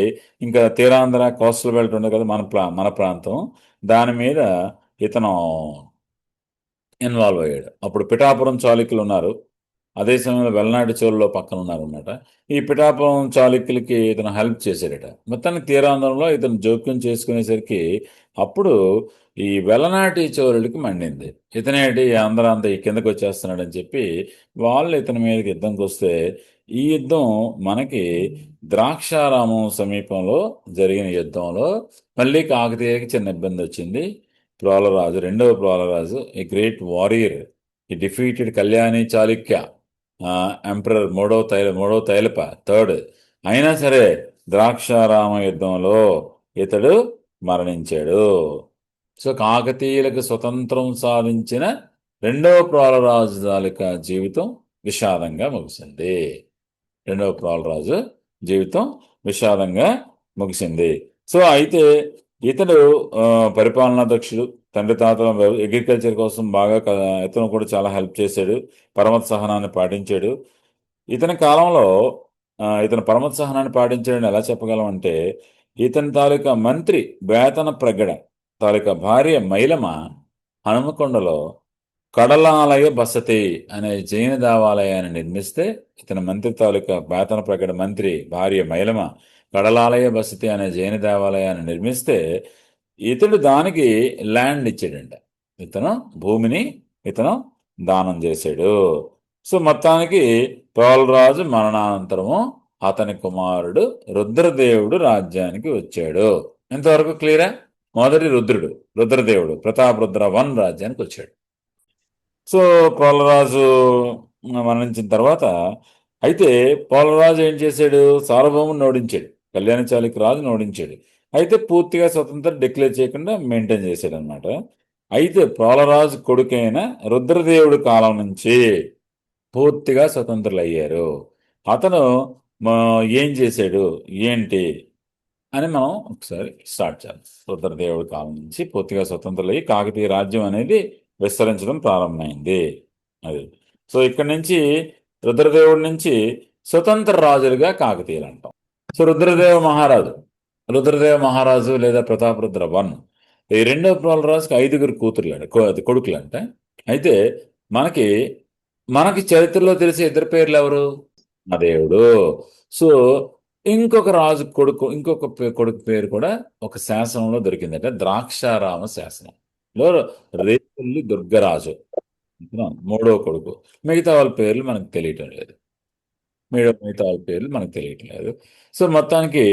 Speaker 1: ఇంకా తీరాంధ్ర కోస్టల్ బెల్ట్ ఉంది కదా మన ప్రాంతం, దాని మీద ఇతను ఇన్వాల్వ్ అయ్యాడు. అప్పుడు పిఠాపురం చాళుక్యులు ఉన్నారు, అదే సమయంలో వెల్లనాటి చోళులో పక్కన ఉన్నారనమాట. ఈ పిఠాపురం చాళుక్యులకి ఇతను హెల్ప్ చేశాడట. మొత్తానికి తీరాంధ్రంలో ఇతను జోక్యం చేసుకునేసరికి అప్పుడు ఈ వెల్లనాటి చోళులకి మండింది, ఇతనేటి ఆంధ్ర అంతా ఈ కిందకు వచ్చేస్తున్నాడని చెప్పి వాళ్ళు ఇతని మీదకి యుద్ధంకి వస్తే, ఈ యుద్ధం మనకి ద్రాక్షారామం సమీపంలో జరిగిన యుద్ధంలో మళ్ళీ కాకతీయకి చిన్న ఇబ్బంది వచ్చింది. ప్రోలరాజు, రెండవ ప్రోలరాజు, ఏ గ్రేట్ వారియర్, ఈ డిఫీటెడ్ కళ్యాణి చాళుక్య ఎంపరర్ మూడవ తైలప థర్డ్. అయినా సరే ద్రాక్షారామ యుద్ధంలో ఇతడు మరణించాడు. సో కాకతీయులకు స్వతంత్రం సాధించిన రెండవ ప్రోలరాజు తాలూకా జీవితం విషాదంగా ముగిసింది. రెండవ ప్రోలరాజు జీవితం విషాదంగా ముగిసింది. సో అయితే ఇతడు పరిపాలనా దక్షుడు, తండ్రి తాతల అగ్రికల్చర్ కోసం బాగా ఇతను కూడా చాలా హెల్ప్ చేశాడు, పరమత సహనాన్ని పాటించాడు. ఇతని కాలంలో ఇతను పరమత సహనాన్ని పాటించాడని ఎలా చెప్పగలం అంటే, ఇతని తాలూకా మంత్రి వేతన ప్రగడ తాలూకా భార్య మైలమ హనుమకొండలో కడలాలయ బసతి అనే జైన దేవాలయాన్ని నిర్మిస్తే, ఇతని మంత్రి తాలూకా వేతన ప్రగడ మంత్రి భార్య మైలమ కడలాలయ బసతి అనే జైన దేవాలయాన్ని నిర్మిస్తే ఇతడు దానికి ల్యాండ్ ఇచ్చాడంట. ఇతను భూమిని ఇతను దానం చేశాడు. సో మొత్తానికి ప్రోలరాజు మరణానంతరము అతని కుమారుడు రుద్రదేవుడు రాజ్యానికి వచ్చాడు. ఇంతవరకు క్లియరా? మొదటి రుద్రదేవుడు ప్రతాపరుద్ర వన్ రాజ్యానికి వచ్చాడు. సో ప్రోలరాజు మరణించిన తర్వాత అయితే పోలరాజు ఏం చేశాడు, సార్వభౌముని ఓడించాడు, కళ్యాణ చాళుక్య రాజును ఓడించాడు. అయితే పూర్తిగా స్వతంత్రం డిక్లేర్ చేయకుండా మెయింటైన్ చేశాడు అనమాట. అయితే పోలరాజు కొడుకైన రుద్రదేవుడి కాలం నుంచి పూర్తిగా స్వతంత్రులు అయ్యారు. అతను ఏం చేశాడు ఏంటి అని మనం ఒకసారి స్టార్ట్ చేద్దాం. రుద్రదేవుడి కాలం నుంచి పూర్తిగా స్వతంత్రులయ్యి కాకతీయ రాజ్యం అనేది విస్తరించడం ప్రారంభమైంది. అది సో ఇక్కడి నుంచి రుద్రదేవుడి నుంచి స్వతంత్ర రాజులుగా కాకతీయులు అంటాం. సో రుద్రదేవ మహారాజు లేదా ప్రతాపరుద్ర వన్, ఈ రెండవ ప్రోలరాజుకి 5 కొడుకులు అంట. అయితే మనకి చరిత్రలో తెలిసే ఇద్దరు పేర్లు ఎవరు? మహాదేవుడు. సో ఇంకొక కొడుకు పేరు కూడా ఒక శాసనంలో దొరికిందట, ద్రాక్షారామ శాసనంలో రేపల్లి దుర్గరాజు మూడో కొడుకు. మిగతా వాళ్ళ పేర్లు మనకు తెలియటం లేదు. సో మొత్తానికి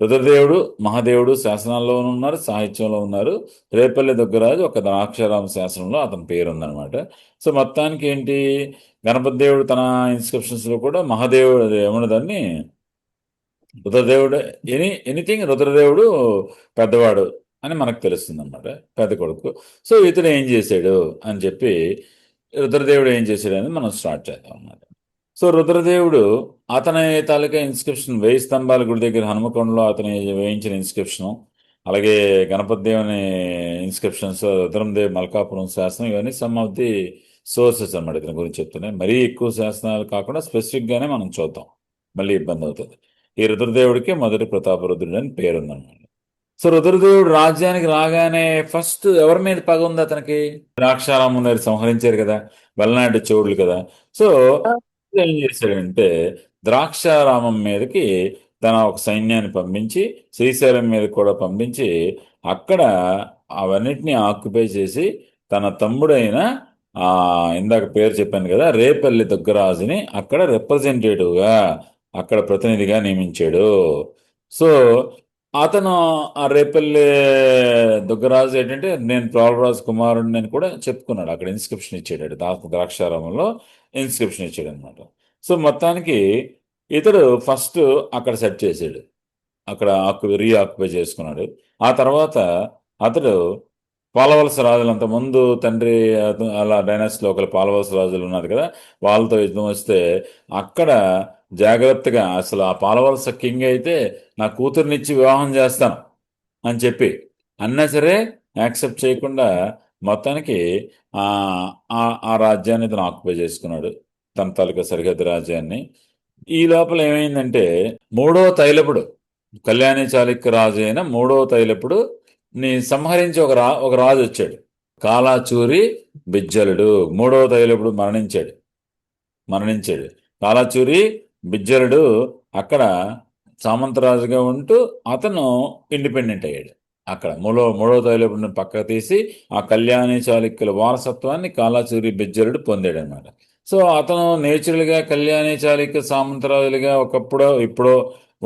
Speaker 1: రుద్రదేవుడు మహాదేవుడు శాసనాల్లో ఉన్నారు, సాహిత్యంలో ఉన్నారు. రేపల్లి దుర్గరాజు ఒక ద్రాక్షారామ శాసనంలో అతని పేరు ఉందన్నమాట. సో మొత్తానికి ఏంటి, గణపతి దేవుడు తన ఇన్స్క్రిప్షన్స్ లో కూడా మహాదేవుడు ఏమన్నదాన్ని రుద్రదేవుడు ఎనీథింగ్ రుద్రదేవుడు పెద్దవాడు అని మనకు తెలుస్తుంది అనమాట, పెద్ద కొడుకు. సో ఇతను ఏం చేశాడు అని చెప్పి, రుద్రదేవుడు ఏం చేశాడు అని మనం స్టార్ట్ చేద్దాం అన్నమాట. సో రుద్రదేవుడు అతని తాలూకా ఇన్స్క్రిప్షన్ 1000 స్తంభాల గుడి దగ్గర హనుమకొండలో అతని వేయించిన ఇన్స్క్రిప్షను, అలాగే గణపతి దేవుని ఇన్స్క్రిప్షన్స్, రుద్రందేవ్ మల్కాపురం శాసనం, ఇవన్నీ సమ్ ఆఫ్ ది సోర్సెస్ అన్నమాట ఇతని గురించి చెప్తున్నాయి. మరీ ఎక్కువ శాసనాలు కాకుండా స్పెసిఫిక్గానే మనం చూద్దాం, మళ్ళీ ఇబ్బంది అవుతుంది. ఈ రుద్రదేవుడికి మొదటి ప్రతాపరుద్రుడు అని పేరుందన్నమాట. సో రుద్రదేవుడు రాజ్యానికి రాగానే ఫస్ట్ ఎవరి మీద పగ ఉంది అతనికి? ద్రాక్షారామం సంహరించారు కదా, వెల్లనాటి చోడులు కదా. సో ఏం చేశాడంటే ద్రాక్షారామం మీదకి తన ఒక సైన్యాన్ని పంపించి, శ్రీశైలం మీద కూడా పంపించి, అక్కడ అవన్నిటిని ఆక్యుపై చేసి తన తమ్ముడైన ఇందాక పేరు చెప్పాను కదా రేపల్లి దుగ్గరాజుని అక్కడ రిప్రజెంటేటివ్గా, అక్కడ ప్రతినిధిగా నియమించాడు. సో అతను ఆ రేపల్లి దుగ్గరాజు ఏంటంటే నేను ప్రోలరాజు కుమారుడిని అని కూడా చెప్పుకున్నాడు. అక్కడ ఇన్స్క్రిప్షన్ ఇచ్చాడు, ద్రాక్షారామంలో ఇన్స్క్రిప్షన్ ఇచ్చాడు అనమాట. సో మొత్తానికి ఇతడు ఫస్ట్ అక్కడ సెట్ చేసాడు, అక్కడ రీఆక్యుపై చేసుకున్నాడు. ఆ తర్వాత అతడు పాలవలస రాజులు, ముందు తండ్రి అలా డైనాసిటీలో ఒకరు పాలవలస రాజులు ఉన్నారు కదా, వాళ్ళతో యుద్ధం వస్తే అక్కడ జాగ్రత్తగా అసలు ఆ పాలవలస కింగ్ అయితే నా కూతుర్నిచ్చి వివాహం చేస్తాను అని చెప్పి అన్నా సరే యాక్సెప్ట్ చేయకుండా మొత్తానికి ఆ రాజ్యాన్ని తను ఆక్యుపై చేసుకున్నాడు, తన తాలూకా సరిహద్దు రాజ్యాన్ని. ఈ లోపల ఏమైందంటే మూడో తైలపుడు, కళ్యాణి చాళుక్య రాజు అయిన మూడో తైలపుడు ని సంహరించి ఒక రాజు వచ్చాడు. కాలాచూరి బిజ్జలుడు. మూడో తైలపుడు మరణించాడు. కాలాచూరి బిజ్జలుడు అక్కడ సామంతరాజుగా ఉంటూ అతను ఇండిపెండెంట్ అయ్యాడు. అక్కడ మూడో తైలపుడిని పక్కకు తీసి ఆ కళ్యాణి చాళుక్యుల వారసత్వాన్ని కాలాచూరి బిజ్జలుడు పొందాడు అనమాట. సో అతను నేచురల్గా కళ్యాణి చాళుక్య సామంతరాజులుగా ఒకప్పుడో ఇప్పుడో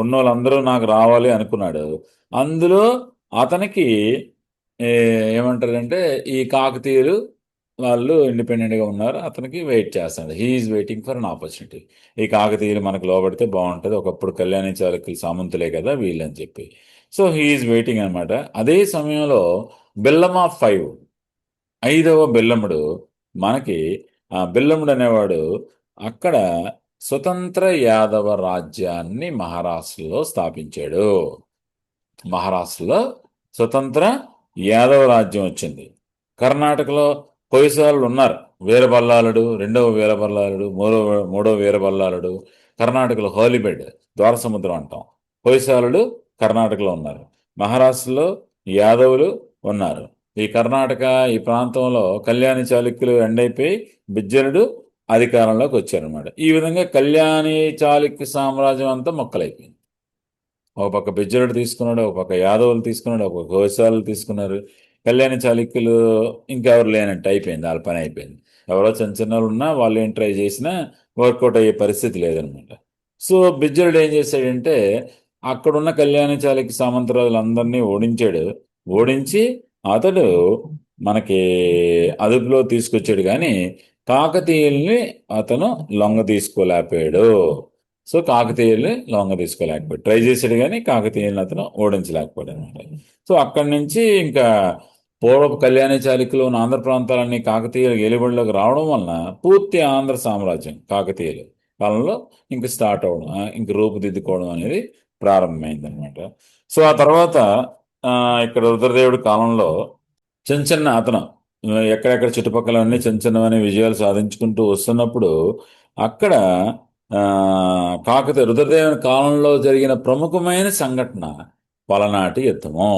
Speaker 1: ఉన్న వాళ్ళందరూ నాకు రావాలి అనుకున్నాడు. అందులో అతనికి ఏమంటారంటే ఈ కాకతీయులు వాళ్ళు ఇండిపెండెంట్గా ఉన్నారు, అతనికి వెయిట్ చేస్తాడు. He's waiting for an opportunity. ఈ కాకతీయులు మనకు లోబడితే బాగుంటుంది, ఒకప్పుడు కళ్యాణి చాళుక్యులు సామంతులే కదా వీళ్ళని చెప్పి. సో హీఈస్ వెయిటింగ్ అనమాట. అదే సమయంలో బెల్లం ఆఫ్ 5, 5వ బెల్లముడు మనకి, ఆ బెల్లముడు అనేవాడు అక్కడ స్వతంత్ర యాదవ రాజ్యాన్ని మహారాష్ట్రలో స్థాపించాడు. మహారాష్ట్రలో స్వతంత్ర యాదవ రాజ్యం వచ్చింది. కర్ణాటకలో కొయ్సలు ఉన్నారు. వీరబల్లాలుడు, రెండవ వీరబల్లాలుడు, మూడవ వీరబల్లాలుడు. కర్ణాటకలో హోలీబెడ్, ద్వారసముద్రం అంటాం. కొయ్సాలుడు కర్ణాటకలో ఉన్నారు. మహారాష్ట్రలో యాదవులు ఉన్నారు. ఈ కర్ణాటక ఈ ప్రాంతంలో కళ్యాణి చాళుక్యులు ఎండైపోయి బిజ్జలుడు అధికారంలోకి వచ్చారనమాట. ఈ విధంగా కళ్యాణి చాళుక్య సామ్రాజ్యం అంతా మొక్కలైపోయింది. ఒక పక్క బిజ్జలుడు తీసుకున్నాడు, ఒక పక్క యాదవులు తీసుకున్నాడు, ఒక పక్క గోసాలు తీసుకున్నారు. కళ్యాణి చాళుక్యులు ఇంకెవరు లేనట్టు అయిపోయింది, వాళ్ళ పని అయిపోయింది. ఎవరో చిన్న చిన్న వాళ్ళు ఉన్నా వాళ్ళు ఏం ట్రై చేసినా వర్కౌట్ అయ్యే పరిస్థితి లేదనమాట. సో బిజ్జలుడు ఏం చేశాడంటే అక్కడున్న కళ్యాణి చాళుక్య సామంతరాజులందరినీ ఓడించి అతడు మనకి అదుపులో తీసుకొచ్చాడు. కానీ కాకతీయుల్ని అతను లొంగ తీసుకోలేకపోయాడు. సో కాకతీయుల్ని లొంగ తీసుకోలేకపోయాడు. ట్రై చేశాడు కానీ కాకతీయుల్ని అతను ఓడించలేకపోయాడు అనమాట. సో అక్కడి నుంచి ఇంకా పూర్వపు కళ్యాణి చాళుక్యులు ఉన్న ఆంధ్ర ప్రాంతాలన్నీ కాకతీయుల ఏలుబడిలోకి రావడం వలన పూర్తి ఆంధ్ర సామ్రాజ్యం కాకతీయులు కాలంలో ఇంక స్టార్ట్ అవడం, ఇంక రూపుదిద్దుకోవడం అనేది ప్రారంభమైంది అనమాట. సో ఆ తర్వాత ఇక్కడ రుద్రదేవుడి కాలంలో చిన్న అతను ఎక్కడెక్కడ చుట్టుపక్కల అన్ని చిన్న విజయాలు సాధించుకుంటూ వస్తున్నప్పుడు అక్కడ కాకతీయ రుద్రదేవుని కాలంలో జరిగిన ప్రముఖమైన సంఘటన పలనాటి యుద్ధము.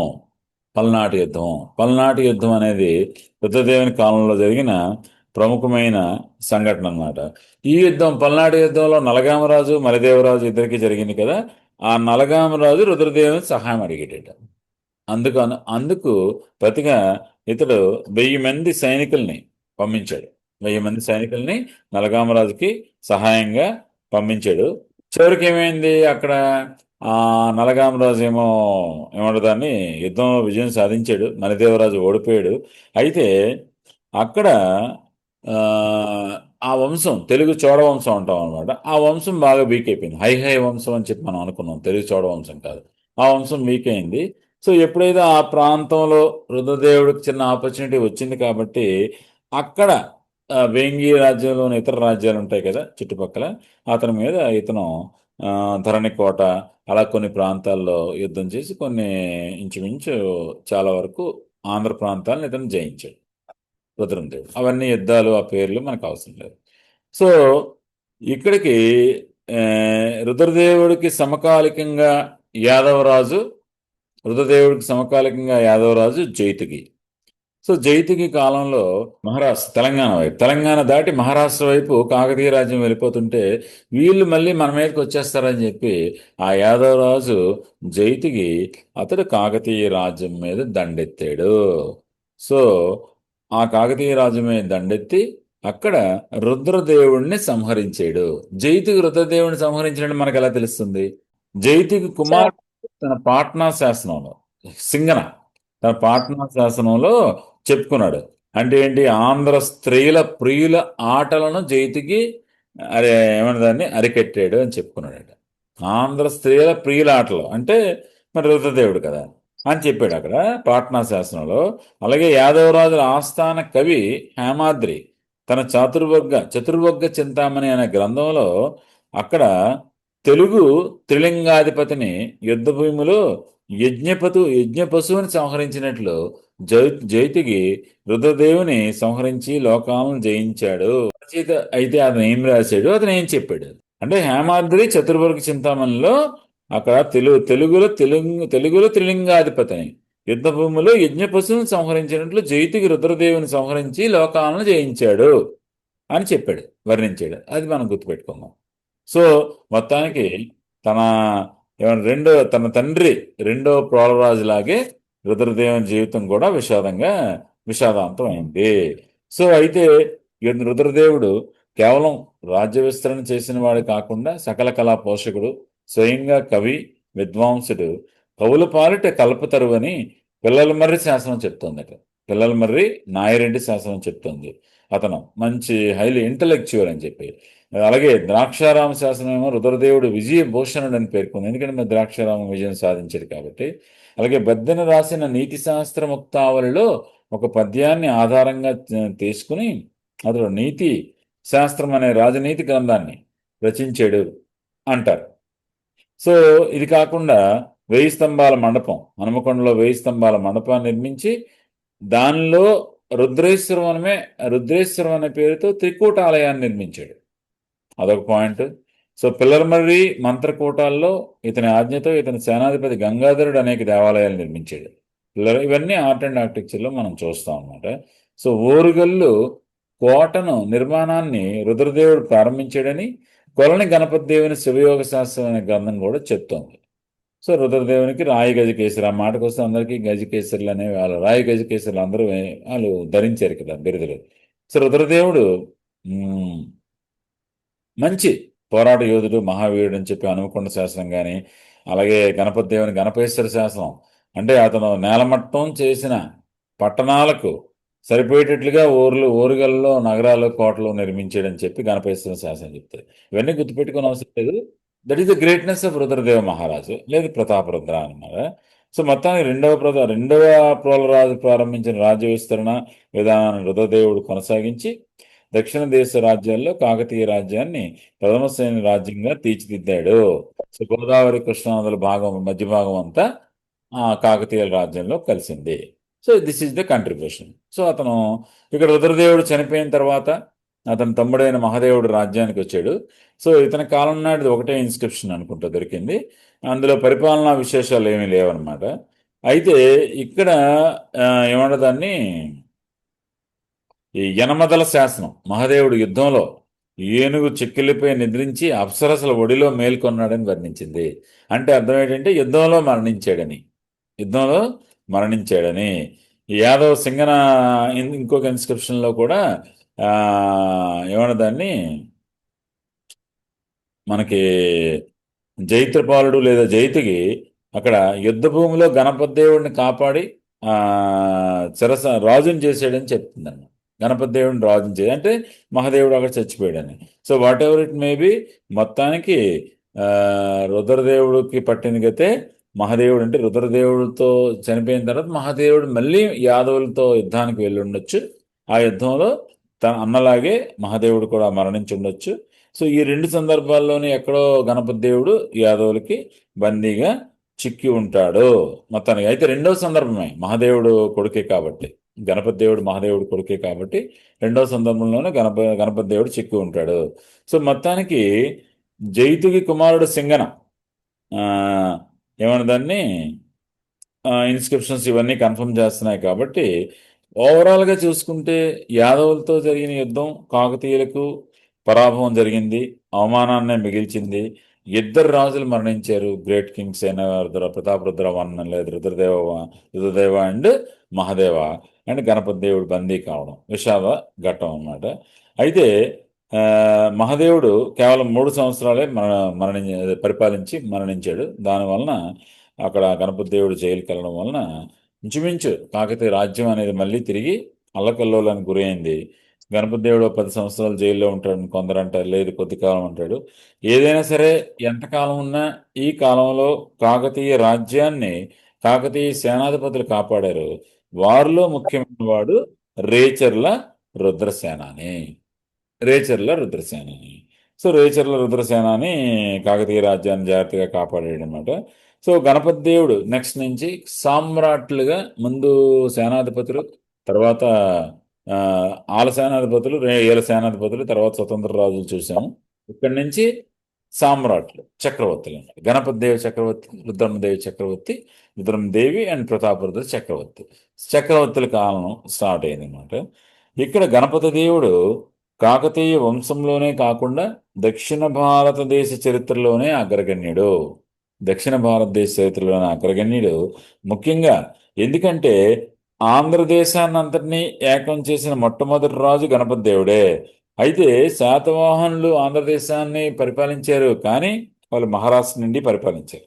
Speaker 1: పలనాటి యుద్ధం అనేది రుద్రదేవుని కాలంలో జరిగిన ప్రముఖమైన సంఘటన అన్నమాట. ఈ యుద్ధం, పలనాటి యుద్ధంలో నలగామరాజు మలిదేవరాజు ఇద్దరికి జరిగింది కదా. ఆ నలగామరాజు రుద్రదేవుని సహాయం అడిగేటట. అందుకు ప్రతిగా ఇతడు 1000 మంది సైనికుల్ని పంపించాడు. 1000 మంది సైనికుల్ని నలగామరాజుకి సహాయంగా పంపించాడు. చివరికి ఏమైంది, అక్కడ ఆ నలగామరాజు ఏమంటారు దాన్ని, యుద్ధంలో విజయం సాధించాడు. మలిదేవరాజు ఓడిపోయాడు. అయితే అక్కడ ఆ వంశం, తెలుగు చోడ వంశం అంటాం అనమాట, ఆ వంశం బాగా వీక్ అయిపోయింది. హై వంశం అని చెప్పి మనం అనుకున్నాం, తెలుగు చోడ వంశం కాదు. ఆ వంశం వీక్ అయింది. సో ఎప్పుడైతే ఆ ప్రాంతంలో రుద్రదేవుడికి చిన్న ఆపర్చునిటీ వచ్చింది కాబట్టి అక్కడ వేంగి రాజ్యంలోని ఇతర రాజ్యాలు ఉంటాయి కదా చుట్టుపక్కల, అతని మీద ఇతను ధరణికోట అలా కొన్ని ప్రాంతాల్లో యుద్ధం చేసి కొన్ని ఇంచుమించు చాలా వరకు ఆంధ్ర ప్రాంతాలను ఇతను జయించాడు రుద్రదేవుడు. అవన్నీ యుద్ధాలు, ఆ పేర్లు మనకు అవసరం లేదు. సో ఇక్కడికి రుద్రదేవుడికి సమకాలికంగా యాదవరాజు, రుద్రదేవుడికి సమకాలికంగా యాదవరాజు జైతుగి. సో జైతుగి కాలంలో మహారాష్ట్ర, తెలంగాణ దాటి మహారాష్ట్ర వైపు కాకతీయ రాజ్యం వెళ్ళిపోతుంటే వీళ్ళు మళ్ళీ మన మీదకి వచ్చేస్తారని చెప్పి ఆ యాదవరాజు జైతుగి అతడు కాకతీయ రాజ్యం మీద దండెత్తాడు. సో ఆ కాకతీయ రాజ్యం మీద దండెత్తి అక్కడ రుద్రదేవుడిని సంహరించాడు. జైతుగి రుద్రదేవుడిని సంహరించినట్టు మనకు ఎలా తెలుస్తుంది? జైతుగి కుమార్ తన పాట్నా శాసనంలో, సింగన తన పాట్నా శాసనంలో చెప్పుకున్నాడు. అంటే ఏంటి, ఆంధ్ర స్త్రీల ప్రియుల ఆటలను జైతుకి దాన్ని అరికట్టాడు అని చెప్పుకున్నాడట. ఆంధ్ర స్త్రీల ప్రియుల ఆటలు అంటే మరి రుద్రదేవుడు కదా అని చెప్పాడు అక్కడ పాట్నా శాసనంలో. అలాగే యాదవరాజుల ఆస్థాన కవి హేమాద్రి తన చతుర్వర్గ చింతామణి అనే గ్రంథంలో అక్కడ తెలుగు త్రిలింగాధిపతిని యుద్ధ భూమిలో యజ్ఞపశువుని సంహరించినట్లు జైతికి రుద్రదేవుని సంహరించి లోకాలను జయించాడు. అయితే అతను ఏం రాశాడు, అతను ఏం చెప్పాడు? అంటే హేమాద్రి చతుర్వర్గ చింతామణిలో అక్కడ తెలుగులో త్రిలింగాధిపతిని యుద్ధ భూమిలో యజ్ఞ పశువుని సంహరించినట్లు జైతికి రుద్రదేవుని సంహరించి లోకాలను జయించాడు అని చెప్పాడు, వర్ణించాడు. అది మనం గుర్తుపెట్టుకుందాం. సో మొత్తానికి తన తన తండ్రి రెండో ప్రోలరాజులాగే రుద్రదేవుని జీవితం కూడా విషాదాంతం అయింది. సో అయితే రుద్రదేవుడు కేవలం రాజ్య విస్తరణ చేసిన వాడు కాకుండా సకల కళా పోషకుడు, స్వయంగా కవి, విద్వాంసుడు, కవుల పాలిట కల్పతరు అని పిల్లల మర్రి శాసనం చెప్తోందట. పిల్లల మర్రి నాయిరెడ్డి శాసనం చెప్తోంది. అతను మంచి హైలీ ఇంటలెక్చువల్ అని చెప్పి. అలాగే ద్రాక్షారామ శాసనం ఏమో రుద్రదేవుడు విజయభూషణుడు అని పేర్కొంది, ఎందుకంటే మరి ద్రాక్షారామ విజయం సాధించాడు కాబట్టి. అలాగే బద్దెన రాసిన నీతి శాస్త్ర ముక్తావళిలో ఒక పద్యాన్ని ఆధారంగా తీసుకుని అతడు నీతి శాస్త్రం అనే రాజనీతి గ్రంథాన్ని రచించాడు అంటారు. సో ఇది కాకుండా 1000 స్తంభాల మండపం, హనుమకొండలో 1000 స్తంభాల మండపాన్ని నిర్మించి దానిలో రుద్రేశ్వరం అనే పేరుతో త్రికూట ఆలయాన్ని నిర్మించాడు. అదొక పాయింట్. సో పిల్లలమర్రి మంత్రకూటాల్లో ఇతని ఆజ్ఞతో ఇతని సేనాధిపతి గంగాధరుడు అనేక దేవాలయాలు నిర్మించాడు. ఇవన్నీ ఆర్ట్ అండ్ ఆర్కిటెక్చర్లో మనం చూస్తాం అన్నమాట. సో ఓరుగల్లు కోటను నిర్మాణాన్ని రుద్రదేవుడు ప్రారంభించాడని కొలని గణపతి దేవుని శివయోగ శాస్త్రం అనే గ్రంథం కూడా చెప్తోంది. సో రుద్రదేవునికి రాయి గజకేసరి, ఆ మాటకు వస్తే అందరికీ గజకేసరులు అనేవి వాళ్ళు రాయి గజకేసరులు అందరూ వాళ్ళు ధరించారు కదా బిరుదులు. సో రుద్రదేవుడు మంచి పోరాట యోధుడు, మహావీరుడు అని చెప్పి హనుమకొండ శాసనం కానీ, అలాగే గణపతి దేవుని గణపేశ్వర శాసనం అంటే అతను నేలమట్టం చేసిన పట్టణాలకు సరిపోయేటట్లుగా ఓరుగల్లో నగరాలు, కోటలు నిర్మించాడని చెప్పి గణపేశ్వర శాసనం చెప్తారు. ఇవన్నీ గుర్తుపెట్టుకుని అవసరం లేదు. That is the greatness of Rudradeva మహారాజు, లేదు ప్రతాపరుద్ర అన్నమాట. సో మొత్తానికి రెండవ ప్రోలరాజు ప్రారంభించిన రాజ్య విస్తరణ విధానాన్ని రుద్రదేవుడు కొనసాగించి దక్షిణ దేశ రాజ్యాల్లో కాకతీయ రాజ్యాన్ని ప్రథమ శ్రేణి రాజ్యంగా తీర్చిదిద్దాడు. సో గోదావరి కృష్ణానదుల మధ్య భాగం అంతా కాకతీయుల రాజ్యంలో కలిసింది. So this is the contribution. So అతను ఇక్కడ రుద్రదేవుడు చనిపోయిన తర్వాత అతని తమ్ముడైన మహాదేవుడు రాజ్యానికి వచ్చాడు. సో ఇతని కాలం నాటిది ఒకటే ఇన్స్క్రిప్షన్ అనుకుంటా దొరికింది. అందులో పరిపాలనా విశేషాలు ఏమీ లేవన్నమాట. అయితే ఇక్కడ ఏమన్నా దాన్ని ఈ యనమదల శాసనం, మహాదేవుడు యుద్ధంలో ఏనుగు చెక్కిలిపై నిద్రించి అప్సరసల ఒడిలో మేల్కొన్నాడని వర్ణించింది. అంటే అర్థం ఏంటంటే యుద్ధంలో మరణించాడని. యాదవ్ సింగన ఇంకొక ఇన్స్క్రిప్షన్లో కూడా ఏమన్నా దాన్ని మనకి జైత్రపాలుడు లేదా జైతికి అక్కడ యుద్ధ భూమిలో గణపతి దేవుడిని కాపాడి రాజుని చేసాడని చెప్తుందన్న. గణపతి దేవుడిని రాజుని చేయ అంటే మహాదేవుడు అక్కడ చచ్చిపోయాడని. So whatever it may be, మొత్తానికి రుద్రదేవుడికి పట్టిన గతే మహాదేవుడు. అంటే రుద్రదేవుడితో చనిపోయిన తర్వాత మహాదేవుడు మళ్ళీ యాదవులతో యుద్ధానికి వెళ్ళి ఉండొచ్చు. ఆ యుద్ధంలో తన అన్నలాగే మహాదేవుడు కూడా మరణించి ఉండొచ్చు. సో ఈ రెండు సందర్భాల్లోనే ఎక్కడో గణపతి దేవుడు యాదవులకి బందీగా చిక్కి ఉంటాడు మొత్తానికి. అయితే రెండవ సందర్భమే మహాదేవుడు కొడుకే కాబట్టి, గణపతి దేవుడు మహాదేవుడు కొడుకే కాబట్టి రెండవ సందర్భంలోనే గణపతి దేవుడు చిక్కి ఉంటాడు. సో మొత్తానికి జైతుకి కుమారుడు సింగన ఏమన్నా దాన్ని ఇన్స్క్రిప్షన్స్ ఇవన్నీ కన్ఫర్మ్ చేస్తున్నాయి కాబట్టి ఓవరాల్గా చూసుకుంటే యాదవులతో జరిగిన యుద్ధం కాకతీయులకు పరాభవం జరిగింది, అవమానాన్నే మిగిల్చింది. ఇద్దరు రాజులు మరణించారు, గ్రేట్ కింగ్స్ అయిన ప్రతాపరుద్ర వన్ లేదు రుద్రదేవ అండ్ మహాదేవ అండ్ గణపతి దేవుడు బందీ కావడం విషాద ఘట్టం అన్నమాట. అయితే మహాదేవుడు కేవలం 3 సంవత్సరాలే పరిపాలించి మరణించాడు. దానివలన అక్కడ గణపతి దేవుడు జైలుకి వెళ్ళడం వలన ఇంచుమించు కాకతీయ రాజ్యం అనేది మళ్ళీ తిరిగి అల్లకల్లోలానికి గురైంది. గణపతి దేవుడు 10 సంవత్సరాలు జైల్లో ఉంటాడు, కొందరు అంటారు లేదు కొద్ది కాలం ఉంటాడు. ఏదైనా సరే ఎంతకాలం ఉన్నా ఈ కాలంలో కాకతీయ రాజ్యాన్ని కాకతీయ సేనాధిపతులు కాపాడారు. వారిలో ముఖ్యమైన వాడు రేచర్ల రుద్రసేనాని. సో రేచర్ల రుద్రసేనాని కాకతీయ రాజ్యాన్ని జాగ్రత్తగా కాపాడాడు అనమాట. సో గణపతి దేవుడు నెక్స్ట్ నుంచి సామ్రాట్లుగా ముందు సేనాధిపతులు, తర్వాత ఆల సేనాధిపతులు, ఏల సేనాధిపతులు, తర్వాత స్వతంత్ర రాజులు చూసాము. ఇక్కడి నుంచి సామ్రాట్లు చక్రవర్తులు అన్నమాట. గణపతి దేవి చక్రవర్తి, రుద్రమదేవి చక్రవర్తి, రుద్రమదేవి అండ్ ప్రతాపరుద్ర చక్రవర్తి. చక్రవర్తుల కాలం స్టార్ట్ అయింది అనమాట. ఇక్కడ గణపతి దేవుడు కాకతీయ వంశంలోనే కాకుండా దక్షిణ భారతదేశ చరిత్రలోనే అగ్రగణ్యుడు. దక్షిణ భారతదేశ చరిత్రలోనే అగ్రగణ్యుడు. ముఖ్యంగా ఎందుకంటే ఆంధ్రదేశాన్ని అంతటినీ ఏకం చేసిన మొట్టమొదటి రాజు గణపతి దేవుడే. అయితే శాతవాహనులు ఆంధ్రదేశాన్ని పరిపాలించారు, కానీ వాళ్ళు మహారాష్ట్ర నుండి పరిపాలించారు.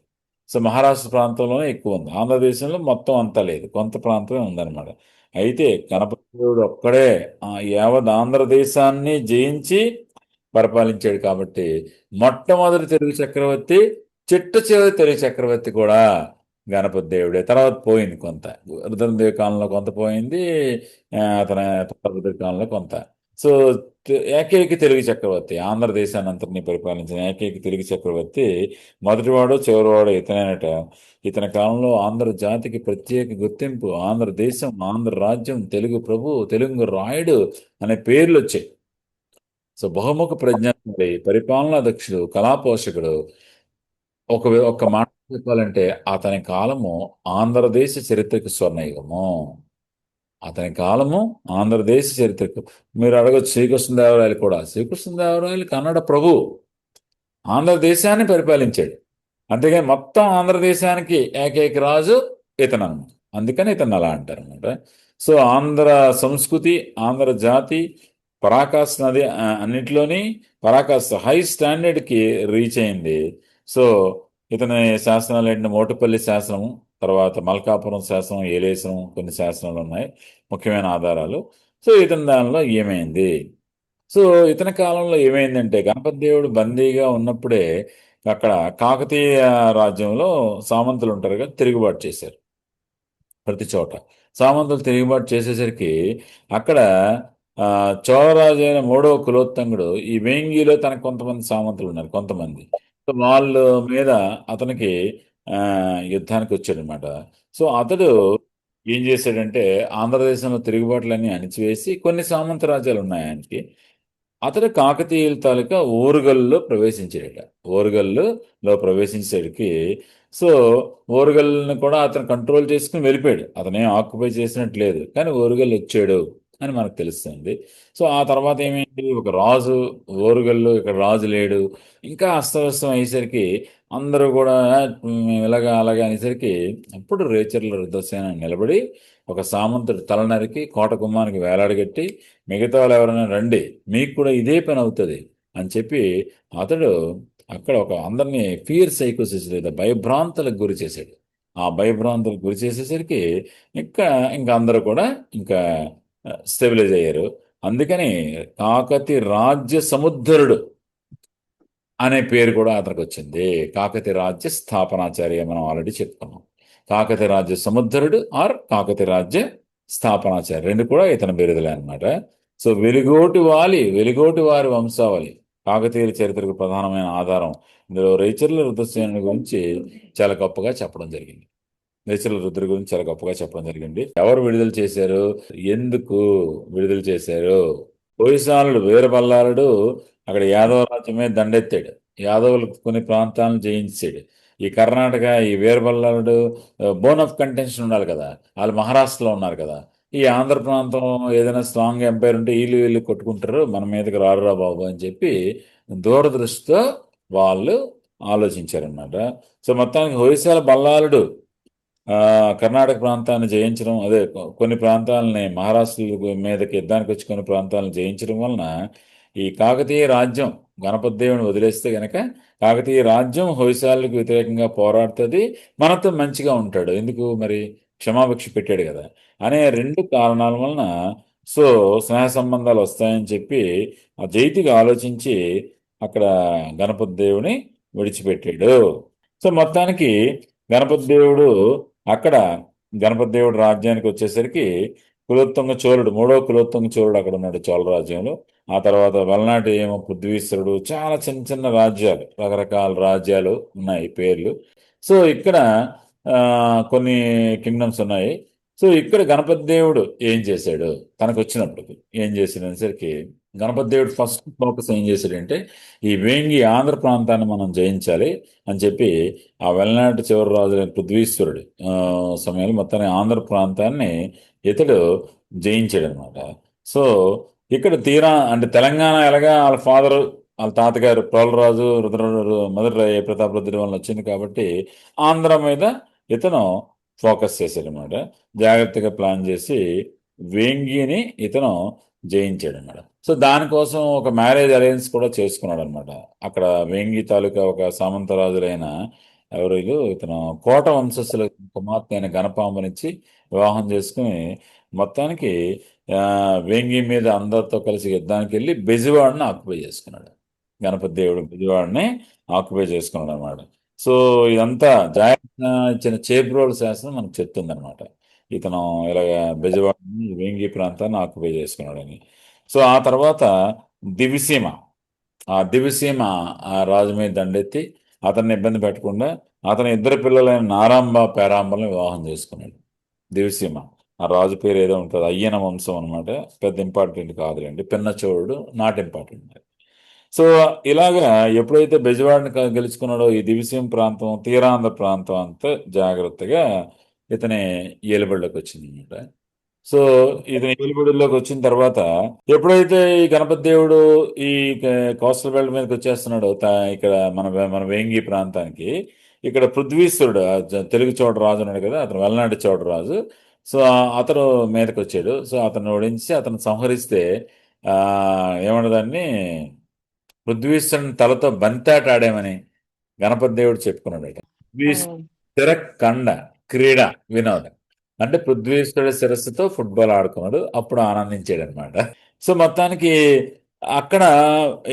Speaker 1: సో మహారాష్ట్ర ప్రాంతంలోనే ఎక్కువ ఉంది, ఆంధ్రదేశంలో మొత్తం అంతా లేదు, కొంత ప్రాంతమే ఉందన్నమాట. అయితే గణపతి దేవుడు ఒక్కడే యావత్ ఆంధ్రదేశాన్ని జయించి పరిపాలించాడు కాబట్టి మొట్టమొదటి తెలుగు చక్రవర్తి, చిట్ట చివరి తెలుగు చక్రవర్తి కూడా గణపతి దేవుడే. తర్వాత పోయింది కొంత, రుద్రమదేవి కాలంలో కొంత పోయింది, అతని ప్రతాపరుద్ర కాలంలో కొంత. సో ఏకైక తెలుగు చక్రవర్తి, ఆంధ్రదేశాన్ని అంతటినీ పరిపాలించిన ఏకైక తెలుగు చక్రవర్తి మొదటివాడు చివరివాడు ఇతనేనట. ఇతని కాలంలో ఆంధ్ర జాతికి ప్రత్యేక గుర్తింపు, ఆంధ్రదేశం, ఆంధ్ర రాజ్యం, తెలుగు ప్రభు, తెలుగు రాయుడు అనే పేర్లు వచ్చాయి. సో బహుముఖ ప్రజ్ఞాశాలి, పరిపాలనా దక్షుడు, కళాపోషకుడు. ఒక మాట చెప్పాలంటే అతని కాలము ఆంధ్రదేశ చరిత్రకు స్వర్ణయుగము. అతని కాలము ఆంధ్రదేశ చరిత్రకు. మీరు అడగచ్చు శ్రీకృష్ణదేవరాయలు కూడా. శ్రీకృష్ణదేవరాయలు కన్నడ ప్రభు, ఆంధ్రదేశాన్ని పరిపాలించాడు. అంతేగాని మొత్తం ఆంధ్రదేశానికి ఏకైక రాజు ఇతను అన్నమాట. అందుకని ఇతను అలా అంటారు అనమాట. సో ఆంధ్ర సంస్కృతి, ఆంధ్ర జాతి పరాకాష్ఠ నది అన్నిటిలోని పరాకాష్ఠ హై స్టాండర్డ్కి రీచ్ అయింది. సో ఇతని శాసనాలు ఏంటంటే మోటుపల్లి శాసనం, తర్వాత మల్కాపురం శాసనం, ఏలేశ్వరం, కొన్ని శాసనాలు ఉన్నాయి ముఖ్యమైన ఆధారాలు. సో ఇతని దానిలో ఏమైంది, సో ఇతని కాలంలో ఏమైందంటే గణపతి దేవుడు బందీగా ఉన్నప్పుడే అక్కడ కాకతీయ రాజ్యంలో సామంతులు ఉంటారు కదా, తిరుగుబాటు చేశారు. ప్రతి చోట సామంతులు తిరుగుబాటు చేసేసరికి అక్కడ చోళరాజు అయిన మూడవ కులోత్తంగుడు ఈ వేంగిలో తనకు కొంతమంది సామంతులు ఉన్నారు, కొంతమంది. సో వాళ్ళ మీద అతనికి ఆ, యుద్ధానికి వచ్చాడనమాట. సో అతడు ఏం చేశాడంటే ఆంధ్రదేశంలో తిరుగుబాట్లన్నీ అణిచివేసి, కొన్ని సామంత రాజ్యాలు ఉన్నాయి ఆయనకి, అతడు కాకతీయుల తాలూకా ఓరుగల్లులో ప్రవేశించాడట. ఓరుగల్లులో ప్రవేశించేసరికి సో ఓరుగల్లుని కూడా అతను కంట్రోల్ చేసుకుని వెళ్ళిపోయాడు. అతనేం ఆక్యుపై చేసినట్టు లేదు, కానీ ఓరుగల్లు వచ్చాడు అని మనకు తెలుస్తుంది. సో ఆ తర్వాత ఏమైంది, ఒక రాజు ఓరుగల్లు, ఇక్కడ రాజు లేడు, ఇంకా అస్తవ్యస్తం అయ్యేసరికి అందరూ కూడా ఇలాగా అలాగా అనేసరికి అప్పుడు రేచర్ల రుద్రసేన నిలబడి ఒక సామంతుడు తల నరికి కోట గుమ్మానికి వేలాడగట్టి, మిగతా వాళ్ళు ఎవరైనా రండి, మీకు కూడా ఇదే పని అవుతుంది అని చెప్పి అతడు అక్కడ ఒక అందరినీ ఫియర్ సైకోసిస్ లేదా భయభ్రాంతులకు గురి చేశాడు. ఆ భయభ్రాంతులకు గురి చేసేసరికి ఇంకా అందరూ కూడా ఇంకా స్టెబిలైజ్ అయ్యారు. అందుకని కాకతి రాజ్య సముద్ధరుడు అనే పేరు కూడా అతనికి వచ్చింది. కాకతి రాజ్య స్థాపనాచార్య మనం ఆల్రెడీ చెప్పుకున్నాం. కాకతి రాజ్య సముద్ధరుడు ఆర్ కాకతి రాజ్య స్థాపనాచార్య, రెండు కూడా ఇతని బిరుదులే అనమాట. సో వెలిగోటి వారి వంశావళి కాకతీయుల చరిత్రకు ప్రధానమైన ఆధారం. ఇందులో రేచర్ల రుద్రసేనుని గురించి చాలా గొప్పగా చెప్పడం జరిగింది. రేచర్ల రుద్ర గురించి చాలా గొప్పగా చెప్పడం జరిగింది. ఎవరు విడుదల చేశారు, ఎందుకు విడుదల చేశారు? హొయసాలుడు, వీరబల్లాలుడు అక్కడ యాదవ రాజ్యమే దండెత్తాడు, యాదవులు కొన్ని ప్రాంతాలను జయించాడు. ఈ కర్ణాటక, ఈ వీరబల్లాలుడు బోన్ ఆఫ్ కంటెన్షన్ ఉండాలి కదా, వాళ్ళు మహారాష్ట్రలో ఉన్నారు కదా. ఈ ఆంధ్ర ప్రాంతం ఏదైనా స్ట్రాంగ్ ఎంపైర్ ఉంటే వీళ్ళు కొట్టుకుంటారు, మన మీదకి రారురా బాబు అని చెప్పి దూరదృష్టితో వాళ్ళు ఆలోచించారనమాట. సో మొత్తానికి హొయసాల బల్లాలుడు కర్ణాటక ప్రాంతాన్ని జయించడం, అదే కొన్ని ప్రాంతాలని మహారాష్ట్ర మీదకి యుద్ధానికి వచ్చి కొన్ని ప్రాంతాలను జయించడం వలన ఈ కాకతీయ రాజ్యం గణపతి దేవుని వదిలేస్తే గనక కాకతీయ రాజ్యం హొయసాలకు వ్యతిరేకంగా పోరాడుతుంది, మనతో మంచిగా ఉంటాడు, ఎందుకు మరి క్షమాభిక్ష పెట్టాడు కదా అనే రెండు కారణాల వలన సో స్నేహ సంబంధాలు వస్తాయని చెప్పి ఆ జైతిగా ఆలోచించి అక్కడ గణపతి దేవుని విడిచిపెట్టాడు. సో మొత్తానికి గణపతి దేవుడు అక్కడ గణపతి దేవుడు రాజ్యానికి వచ్చేసరికి కులోత్తుంగ చోళుడు, మూడో కులోత్తుంగ చోళుడు అక్కడ ఉన్నాడు చోళ రాజ్యంలో. ఆ తర్వాత వలనాటి ఏమో పృథ్వీశ్వరుడు, చాలా చిన్న చిన్న రాజ్యాలు, రకరకాల రాజ్యాలు ఉన్నాయి పేర్లు. సో ఇక్కడ కొన్ని కింగ్డమ్స్ ఉన్నాయి. సో ఇక్కడ గణపతి దేవుడు ఏం చేశాడు, తనకు వచ్చినప్పుడు ఏం చేసాడనేసరికి గణపతి దేవుడు ఫస్ట్ ఫోకస్ ఏం చేశాడంటే ఈ వేంగి ఆంధ్ర ప్రాంతాన్ని మనం జయించాలి అని చెప్పి ఆ వెలనాటి చివరి రాజు పృథ్వీశ్వరుడు సమయంలో మొత్తాన్ని ఆంధ్ర ప్రాంతాన్ని ఇతడు జయించాడు అనమాట. సో ఇక్కడ తీరా అంటే తెలంగాణ ఎలాగా వాళ్ళ ఫాదర్ వాళ్ళ తాతగారు ప్రోలరాజు మధుర ప్రతాప్ రుద్రుడి వల్ల వచ్చింది కాబట్టి ఆంధ్ర మీద ఇతను ఫోకస్ చేశాడు అనమాట. జాగ్రత్తగా ప్లాన్ చేసి వేంగిని ఇతను జయించాడు అనమాట. సో దానికోసం ఒక మ్యారేజ్ అరేంజ్ కూడా చేసుకున్నాడు అనమాట. అక్కడ వేంగి తాలూకా ఒక సామంతరాజులైన ఎవరు వీళ్ళు, ఇతను కోట వంశస్థుల కుమార్తె అయిన గణపాంబనిచ్చి వివాహం చేసుకుని మొత్తానికి ఆ, వేంగి మీద అందరితో కలిసి యుద్ధానికి వెళ్ళి బెజవాడని ఆక్యుపై చేసుకున్నాడు. గణపతి దేవుడు బెజవాడని ఆక్యుపై చేసుకున్నాడు అనమాట. సో ఇదంతా జాగ్రత్త ఇచ్చిన చేబ్రోలు శాసనం మనకు చెప్తుంది అనమాట. ఇతను ఇలాగ బెజవాడని వేంగి ప్రాంతాన్ని ఆక్యుపై చేసుకున్నాడని. సో ఆ తర్వాత దివిసీమ, ఆ దివిసీమ ఆ రాజు మీద దండెత్తి అతన్ని ఇబ్బంది పెట్టకుండా అతని ఇద్దరు పిల్లలైన నారాంబ పేరాంబల్ని వివాహం చేసుకున్నాడు. దివిసీమ ఆ రాజు పేరు ఏదో ఉంటుంది, అయ్యన వంశం అనమాట. పెద్ద ఇంపార్టెంట్ కాదులేండి, పిన్నచోడు నాట్ ఇంపార్టెంట్. సో ఇలాగా ఎప్పుడైతే బెజవాడిని గెలుచుకున్నాడో ఈ దివిసీమ ప్రాంతం తీరాంధ్ర ప్రాంతం అంతా జాగ్రత్తగా ఇతని ఏలుబడిలోకి వచ్చింది అనమాట. సో ఇతని ఏలుబడిలోకి వచ్చిన తర్వాత ఎప్పుడైతే ఈ గణపతి దేవుడు ఈ కోస్టల్ బెల్ట్ మీదకి వచ్చేస్తున్నాడో ఇక్కడ మన మన వేంగి ప్రాంతానికి ఇక్కడ పృథ్వీశ్వరుడు తెలుగు చోట రాజు ఉన్నాడు కదా, అతను వెల్లనాటి చోట రాజు. సో అతను మీదకి వచ్చాడు. సో అతను ఓడించి అతను సంహరిస్తే ఆ ఏమన్నదాన్ని పృథ్వీశ్వరుని తలతో బంతాట ఆడామని గణపతి దేవుడు చెప్పుకున్నాడట. పృథ్వీశ్వర కండ క్రీడ వినోదం అంటే పృథ్వీశ్వరుడి శిరస్సుతో ఫుట్బాల్ ఆడుకున్నాడు, అప్పుడు ఆనందించాడు అనమాట. సో మొత్తానికి అక్కడ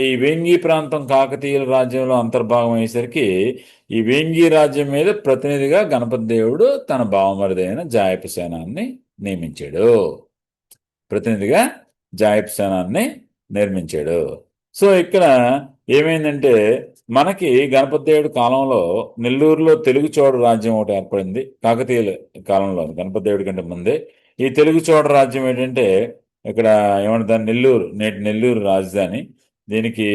Speaker 1: ఈ వేంగి ప్రాంతం కాకతీయుల రాజ్యంలో అంతర్భాగం అయ్యేసరికి ఈ వేంగి రాజ్యం మీద ప్రతినిధిగా గణపతి దేవుడు తన బావమరిది అయిన జాయప సేనాన్ని నియమించాడు. ప్రతినిధిగా జాయప సేనాన్ని నిర్మించాడు. సో ఇక్కడ ఏమైందంటే మనకి గణపతి దేవుడి కాలంలో నెల్లూరులో తెలుగు చోడ రాజ్యం ఒకటి ఏర్పడింది. కాకతీయుల కాలంలో గణపతి దేవుడి కంటే ముందే ఈ తెలుగు చోడ రాజ్యం ఏంటంటే ఇక్కడ ఏమంటారు, నెల్లూరు, నేటి నెల్లూరు రాజధాని. దీనికి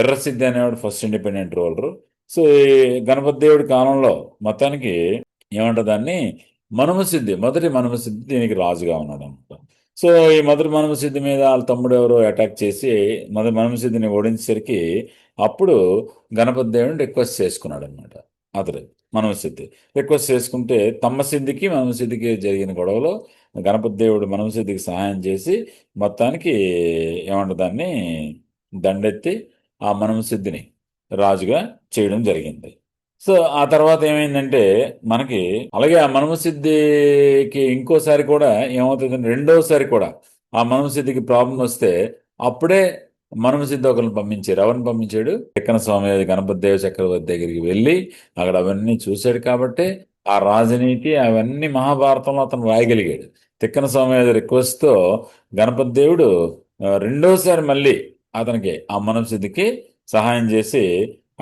Speaker 1: ఎర్రసిద్ధి అనేవాడు ఫస్ట్ ఇండిపెండెంట్ రూలరు. సో ఈ గణపతి దేవుడి కాలంలో మొత్తానికి ఏమంటారు దాన్ని, మనుమసిద్ధి, మొదటి మనుమసిద్ధి దీనికి రాజుగా ఉన్నాడు అనమాట. సో ఈ మొదటి మనుమసిద్ధి మీద వాళ్ళ తమ్ముడు ఎవరో అటాక్ చేసి మొదటి మనుమసిద్ధిని ఓడించేసరికి అప్పుడు గణపతి దేవుడిని రిక్వెస్ట్ చేసుకున్నాడు అనమాట. అతడు మనుమసిద్ధి రిక్వెస్ట్ చేసుకుంటే తమ్మసిద్ధికి మనుమసిద్ధికి జరిగిన గొడవలో గణపతి దేవుడు మనుమసిద్ధికి సహాయం చేసి మొత్తానికి ఏమంటారు దాన్ని దండెత్తి ఆ మనుమసిద్ధిని రాజుగా చేయడం జరిగింది. సో ఆ తర్వాత ఏమైందంటే మనకి అలాగే ఆ మనుమసిద్ధికి ఇంకోసారి కూడా ఏమవుతుందంటే రెండోసారి కూడా ఆ మనుమసిద్ధికి ప్రాబ్లం వస్తే అప్పుడే మనుమసిద్ధి ఒకరిని పంపించారు. ఎవరిని పంపించాడు? తిక్కన స్వామి గణపతి దేవ చక్రవర్తి దగ్గరికి వెళ్ళి అక్కడ అవన్నీ చూశాడు కాబట్టి ఆ రాజనీతి అవన్నీ మహాభారతంలో అతను రాయగలిగాడు. తిక్కన స్వామి రిక్వెస్ట్తో గణపతి దేవుడు రెండోసారి మళ్ళీ అతనికి ఆ మనుమసిద్ధికి సహాయం చేసి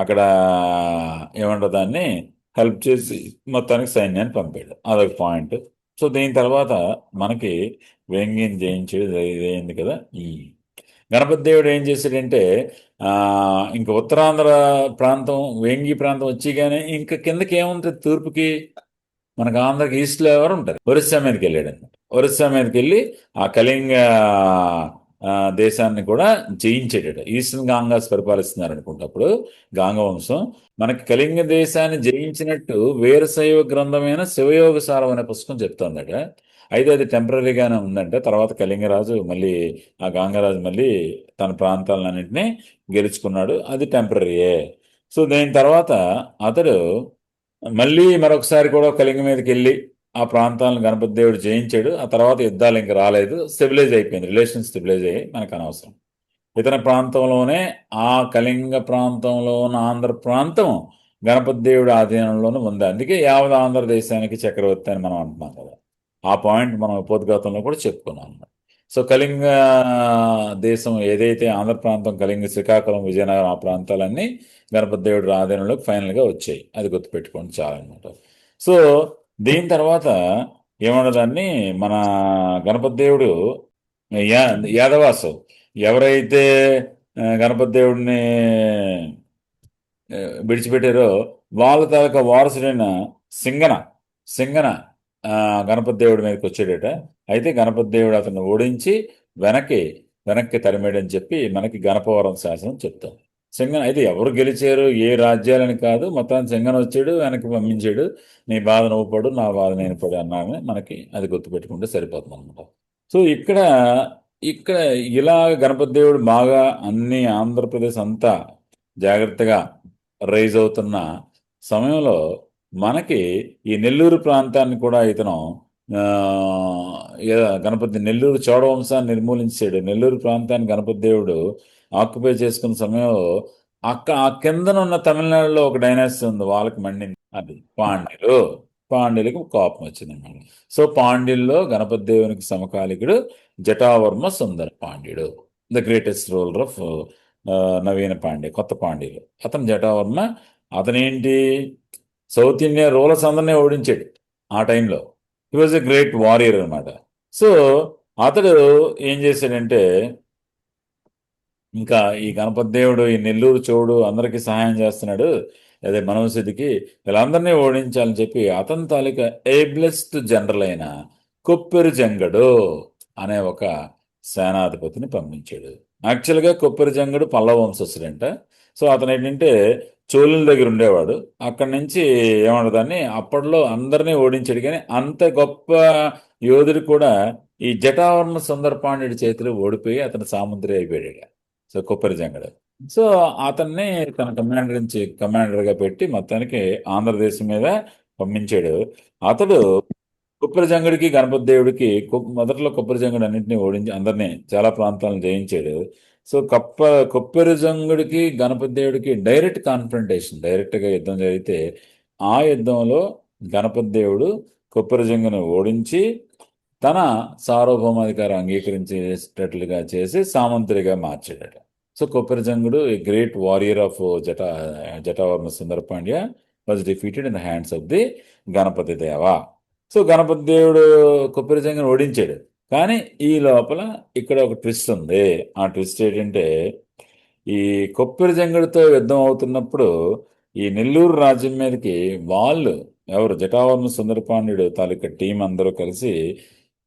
Speaker 1: అక్కడ ఏమంటారు దాన్ని హెల్ప్ చేసి మొత్తానికి సైన్యాన్ని పంపాడు. అదొక పాయింట్. సో దీని తర్వాత మనకి వేంగిని జయించేది ఇదైంది కదా. ఈ గణపతి దేవుడు ఏం చేశాడంటే ఇంకా ఉత్తరాంధ్ర ప్రాంతం వేంగి ప్రాంతం వచ్చి ఇంకా కిందకి ఏముంటుంది, తూర్పుకి మనకు ఆంధ్రకి ఈస్ట్లో ఎవరు ఉంటుంది, ఒరిస్సా మీదకి వెళ్ళాడు అనమాట. ఒరిస్సా మీదకి వెళ్ళి ఆ కళింగ దేశాన్ని కూడా జయించేటట. ఈస్టర్న్ గాంగాస్ పరిపాలిస్తున్నారు అనుకుంటప్పుడు గాంగ వంశం మనకి కళింగ దేశాన్ని జయించినట్టు వీరశైవ గ్రంథమైన శివయోగ సారం అనే పుస్తకం చెప్తోందట. అయితే అది టెంపరీగానే ఉందంట. తర్వాత కళింగరాజు మళ్ళీ ఆ గాంగరాజు మళ్ళీ తన ప్రాంతాలన్నింటినీ గెలుచుకున్నాడు, అది టెంపరీయే. సో దీని తర్వాత అతడు మళ్ళీ మరొకసారి కూడా కళింగ మీదకి వెళ్ళి ఆ ప్రాంతాలను గణపతి దేవుడు జయించాడు. ఆ తర్వాత యుద్ధాలు ఇంకా రాలేదు, స్టెబిలైజ్ అయిపోయింది, రిలేషన్స్ స్టెబిలైజ్ అయ్యాయి, మనకు అనవసరం. ఇతని ప్రాంతంలోనే ఆ కళింగ ప్రాంతంలో ఉన్న ఆంధ్ర ప్రాంతం గణపతి దేవుడి ఆధీనంలోనే ఉంది. అందుకే యావత్ ఆంధ్రదేశానికి చక్రవర్తి అని మనం అంటున్నాం కదా. ఆ పాయింట్ మనం ఉపోద్ఘాతంలో కూడా చెప్పుకున్నాం అన్నమాట. సో కళింగ దేశం ఏదైతే ఆంధ్ర ప్రాంతం, కళింగ, శ్రీకాకుళం, విజయనగరం ఆ ప్రాంతాలన్నీ గణపతి దేవుడి ఆధీనంలోకి ఫైనల్గా వచ్చాయి. అది గుర్తుపెట్టుకోండి చాలా అనమాట. సో దీని తర్వాత ఏమన్నదాన్ని మన గణపతి దేవుడు యాదవాసు ఎవరైతే గణపతి దేవుడిని ఆ, విడిచిపెట్టారో వాళ్ళ తాలూకా వారసుడైన సింగన సింగన ఆ, గణపతి దేవుడి మీదకి వచ్చాడట. అయితే గణపతి దేవుడు అతన్ని ఓడించి వెనక్కి వెనక్కి తరిమాడని చెప్పి మనకి గణపవరం శాసనం చెప్తాం. సింగన అయితే ఎవరు గెలిచారు, ఏ రాజ్యాలని కాదు, మొత్తాన్ని సింగన వచ్చాడు, వెనక్కి పంపించాడు. నీ బాధ నువ్వు పడు, నా బాధ నేను పడు అన్నామే, మనకి అది గుర్తుపెట్టుకుంటే సరిపోతుంది అనమాట. సో ఇక్కడ ఇలా గణపతి దేవుడు బాగా అన్ని ఆంధ్రప్రదేశ్ అంతా జాగ్రత్తగా రైజ్ అవుతున్న సమయంలో మనకి ఈ నెల్లూరు ప్రాంతాన్ని కూడా ఇతను ఆ, గణపతి నెల్లూరు చోడ వంశాన్ని నిర్మూలించాడు. నెల్లూరు ప్రాంతాన్ని గణపతి దేవుడు ఆక్యుపై చేసుకున్న సమయంలో ఆ కిందన ఉన్న తమిళనాడులో ఒక డైనాసిటీ ఉంది, వాళ్ళకి మండింది. అది పాండ్యులు. పాండ్యులకి కోపం వచ్చింది అన్నమాట. సో పాండ్యుల్లో గణపతి దేవునికి సమకాలికుడు జటావర్మ సుందర పాండ్యుడు, ద గ్రేటెస్ట్ రూలర్ ఆఫ్ నవీన పాండ్య, కొత్త పాండ్యులు. అతను జటావర్మ. అతనేంటి, సౌత్ ఇండియా రూలర్స్ అందరినీ ఓడించాడు ఆ టైంలో. He was a great warrior అనమాట. సో అతడు ఏం చేశాడంటే, ఇంకా ఈ గణపతి దేవుడు ఈ నెల్లూరు చోడు అందరికీ సహాయం చేస్తున్నాడు, అదే మనవసిద్ధికి, వీళ్ళందరినీ ఓడించాలని చెప్పి అతని తాలూకా ఏబ్లెస్ట్ జనరల్ అయిన కొప్పెరు జంగడు అనే ఒక సేనాధిపతిని పంపించాడు. యాక్చువల్గా కొప్పెరు జంగడు పల్లవ వంశస్థుడంట. సో అతను ఏంటంటే చోళుల దగ్గర ఉండేవాడు. అక్కడి నుంచి ఏమంటారు దాన్ని, అప్పట్లో అందరినీ ఓడించాడు. కానీ అంత గొప్ప యోధుడు కూడా ఈ జటావర్మ సుందరపాండ్యుడి చేతిలో ఓడిపోయి అతను సామంతుడి అయిపోయాడు. సో కొప్పరి జంగడు. సో అతన్ని తన కమాండర్గా పెట్టి మొత్తానికి ఆంధ్రదేశం మీద పంపించాడు. అతడు కొప్పరి జంగడికి గణపతి దేవుడికి మొదట్లో కొప్పరి జంగడు అన్నింటినీ ఓడించి అందరినీ చాలా ప్రాంతాలను జయించాడు. సో కొప్పరి జంగుడికి గణపతి దేవుడికి డైరెక్ట్ కాన్ఫ్రంటేషన్, డైరెక్ట్గా యుద్ధం జరిగితే ఆ యుద్ధంలో గణపతి దేవుడు కొప్పరి జంగుని ఓడించి తన సార్వభౌమాధికారం అంగీకరించేటట్లుగా చేసి సామంతుడిగా మార్చాడట. సో కొప్పరిజంగుడు a great warrior of Jatavarma Sundara Pandya was defeated in the hands of the Ganapati Deva. So Ganapati దేవుడు కొప్పరిజంగుని ఓడించాడు. కానీ ఈ లోపల ఇక్కడ ఒక ట్విస్ట్ ఉంది. ఆ ట్విస్ట్ ఏంటంటే, ఈ కొప్పరిజంగుడితో యుద్ధం అవుతున్నప్పుడు ఈ నెల్లూరు రాజ్యం మీదకి వాళ్ళు ఎవరు, జటావర్మ సుందరపాండ్యుడు తాలూకా టీం అందరూ కలిసి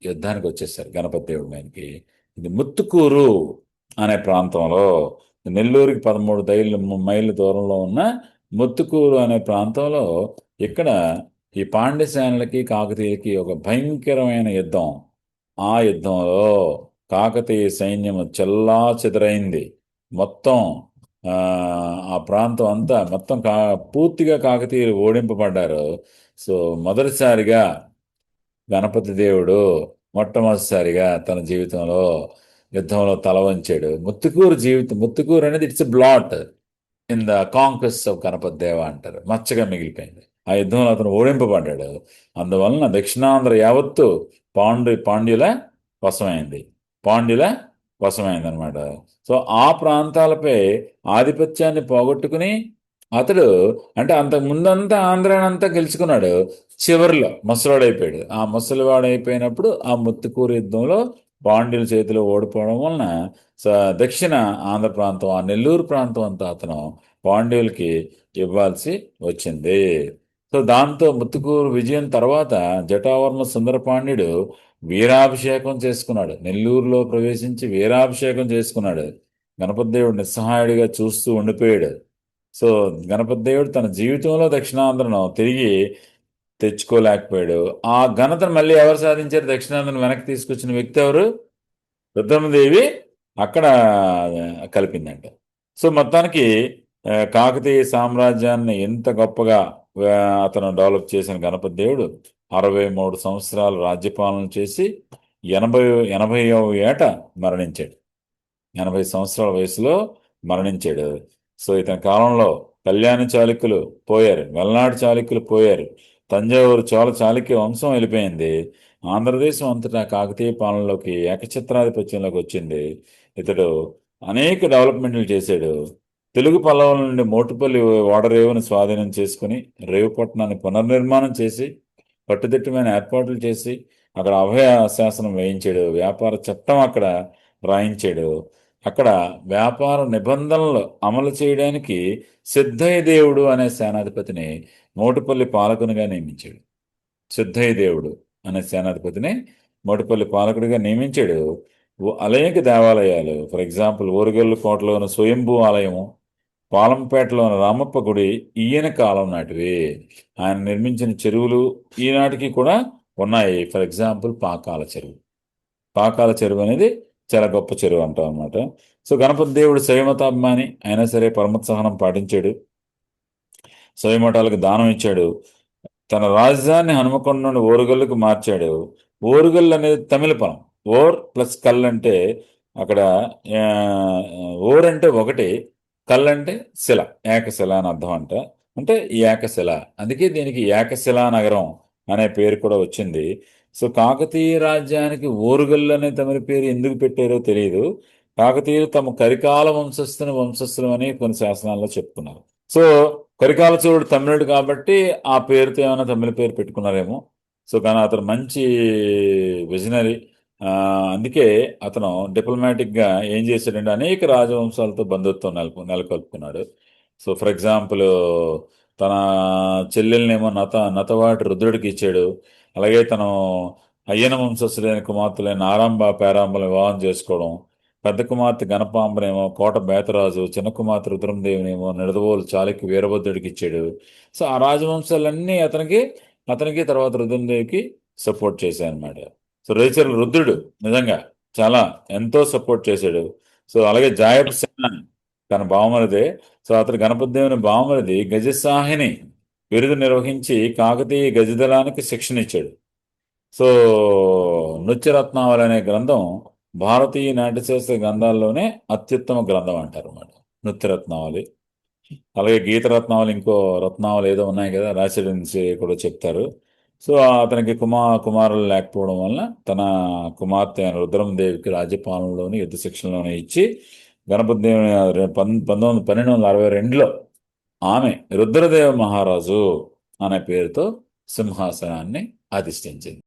Speaker 1: యుద్ధానికి వచ్చేసారు గణపతి దేవుడి మీదకి. ఇది ముత్తుకూరు అనే ప్రాంతంలో, నెల్లూరుకి 13 మైళ్ళ దూరంలో ఉన్న ముత్తుకూరు అనే ప్రాంతంలో, ఇక్కడ ఈ పాండ్యసేనలకి కాకతీయులకి ఒక భయంకరమైన యుద్ధం. ఆ యుద్ధంలో కాకతీయ సైన్యము చెల్లా చెదరైంది. మొత్తం ఆ ఆ ప్రాంతం అంతా మొత్తం పూర్తిగా కాకతీయులు ఓడింపబడ్డారు. సో మొదటిసారిగా గణపతి దేవుడు మొట్టమొదటిసారిగా తన జీవితంలో యుద్ధంలో తల వంచాడు. ముత్తుకూరు అనేది it's blot in the conquest of Ganapati Deva అంటారు, మచ్చగా మిగిలిపోయింది. ఆ యుద్ధంలో అతను ఓడింపబడ్డాడు. అందువలన దక్షిణాంధ్ర యావత్తు పాండ్యుల వశమైంది. పాండ్యుల వశమైంది అనమాట. సో ఆ ప్రాంతాలపై ఆధిపత్యాన్ని పోగొట్టుకుని అతడు, అంటే అంతకు ముందంతా ఆంధ్రానంతా గెలుచుకున్నాడు, చివరిలో ముసలివాడైపోయాడు. ఆ ముసలివాడైపోయినప్పుడు ఆ ముత్తుకూరు యుద్ధంలో పాండ్యుల చేతిలో ఓడిపోవడం వలన దక్షిణ ఆంధ్ర ప్రాంతం, ఆ నెల్లూరు ప్రాంతం అంతా అతను పాండ్యులకి ఇవ్వాల్సి వచ్చింది. సో దాంతో ముత్తుకూరు విజయం తర్వాత జటావర్మ సుందర పాండ్యుడు వీరాభిషేకం చేసుకున్నాడు. నెల్లూరులో ప్రవేశించి వీరాభిషేకం చేసుకున్నాడు. గణపతి దేవుడు నిస్సహాయుడిగా చూస్తూ ఉండిపోయాడు. సో గణపతి దేవుడు తన జీవితంలో దక్షిణాంధ్రను తిరిగి తెచ్చుకోలేకపోయాడు. ఆ ఘనతను మళ్ళీ ఎవరు సాధించారు? దక్షిణాంధ్రను వెనక్కి తీసుకొచ్చిన వ్యక్తి ఎవరు? రుద్రమదేవి అక్కడ కలిపిందంట. సో మొత్తానికి కాకతీయ సామ్రాజ్యాన్ని ఎంత గొప్పగా అతను డెవలప్ చేసిన గణపతి దేవుడు 63 సంవత్సరాలు రాజ్యపాలన చేసి 80వ ఏట మరణించాడు. 80 సంవత్సరాల వయసులో మరణించాడు. సో ఇతని కాలంలో కళ్యాణి చాళుక్యులు పోయారు, వెల్నాడు చాళుక్యులు పోయారు, తంజావూరు చోళ చాళుక్య వంశం వెళ్ళిపోయింది. ఆంధ్రదేశం అంతటా కాకతీయ పాలనలోకి ఏకఛత్రాధిపత్యంలోకి వచ్చింది. ఇతడు అనేక డెవలప్మెంట్లు చేశాడు. తెలుగు పల్లవుల నుండి మోటుపల్లి ఓడరేవుని స్వాధీనం చేసుకుని రేవుపట్నాన్ని పునర్నిర్మాణం చేసి కట్టుదిట్టమైన ఏర్పాట్లు చేసి అక్కడ అభయ శాసనం వేయించాడు. వ్యాపార చట్టం అక్కడ రాయించాడు. అక్కడ వ్యాపార నిబంధనలు అమలు చేయడానికి సిద్ధయ్య దేవుడు అనే సేనాధిపతిని మోటుపల్లి పాలకునిగా నియమించాడు. సిద్ధయ్య దేవుడు అనే సేనాధిపతిని మోటుపల్లి పాలకుడిగా నియమించాడు. అనేక దేవాలయాలు, ఫర్ ఎగ్జాంపుల్ ఓరుగల్లు కోటలోని స్వయంభూ ఆలయము, పాలంపేటలోని రామప్ప గుడి ఈయన కాలం నాటివి. ఆయన నిర్మించిన చెరువులు ఈనాటికి కూడా ఉన్నాయి. ఫర్ ఎగ్జాంపుల్ పాకాల చెరువు అనేది చాలా గొప్ప చెరువు అంటాం అనమాట. సో గణపతి దేవుడు శైవమతాభిమాని అయినా సరే పరమోత్సాహనం పాటించాడు. శైవమఠాలకు దానం ఇచ్చాడు. తన రాజధానిని హనుమకొండ నుండి ఓరుగల్లుకు మార్చాడు. ఓరుగల్లు అనేది తమిళ పదం. ఓర్ ప్లస్ కల్ అంటే అక్కడ ఆ, ఓర్ అంటే ఒకటి, కల్ అంటే శిల, ఏకశిల అని అర్థం అంట. అంటే ఏకశిల, అందుకే దీనికి ఏకశిలా నగరం అనే పేరు కూడా వచ్చింది. సో కాకతీయ రాజ్యానికి ఓరుగల్లు అనే తమిళ పేరు ఎందుకు పెట్టారో తెలియదు. కాకతీయులు తమ కరికాల వంశస్థులు అని కొన్ని శాసనాల్లో చెప్పుకున్నారు. సో కరికాల చోళుడు తమిళుడు కాబట్టి ఆ పేరుతో ఏమైనా తమిళ పేరు పెట్టుకున్నారేమో. సో కానీ అతను మంచి విజనరీ. అందుకే అతను డిప్లొమాటిక్గా ఏం చేశాడంటే అనేక రాజవంశాలతో బంధుత్వం నెలకొల్పుకున్నాడు. సో ఫర్ ఎగ్జాంపుల్ తన చెల్లెల్నేమో నతవాటి రుద్రుడికి ఇచ్చాడు. అలాగే తను అయ్యన వంశస్థులైన కుమార్తెలైన ఆరంభ పేరాంబల వివాహం చేసుకోవడం, పెద్ద కుమార్తె గణపాంబనేమో కోట బేతరాజు, చిన్న కుమార్తె రుద్రందేవినేమో నిడదవోలు చాళుక్య వీరభద్రుడికి ఇచ్చాడు. సో ఆ రాజవంశాలన్నీ అతనికి తర్వాత రుద్రందేవికి సపోర్ట్ చేశాయి అనమాట. సో రేచర్ రుద్రుడు నిజంగా చాలా ఎంతో సపోర్ట్ చేశాడు. సో అలాగే జాయప సేన తన బావమరిదే. సో అతను గణపతి దేవుని బావమరిది గజసాహిని విరుదు నిర్వహించి కాకతీయ గజదళానికి శిక్షణ ఇచ్చాడు. సో నృత్యరత్నావళి అనే గ్రంథం భారతీయ నాట్యశాస్త్ర గ్రంథాల్లోనే అత్యుత్తమ గ్రంథం అంటారు అన్నమాట, నృత్యరత్నావళి. అలాగే గీతరత్నావళి, ఇంకో రత్నావళి ఏదో ఉన్నాయి కదా, రాసిడెన్సీ కూడా చెప్తారు. సో అతనికి కుమారులు లేకపోవడం వల్ల తన కుమార్తె అయిన రుద్రమదేవికి రాజ్యపాలనలోని యుద్ధ శిక్షణలోనే ఇచ్చి గణపతి దేవుని 1262లో ఆమె రుద్రదేవ మహారాజు అనే పేరుతో సింహాసనాన్ని అధిష్ఠించింది.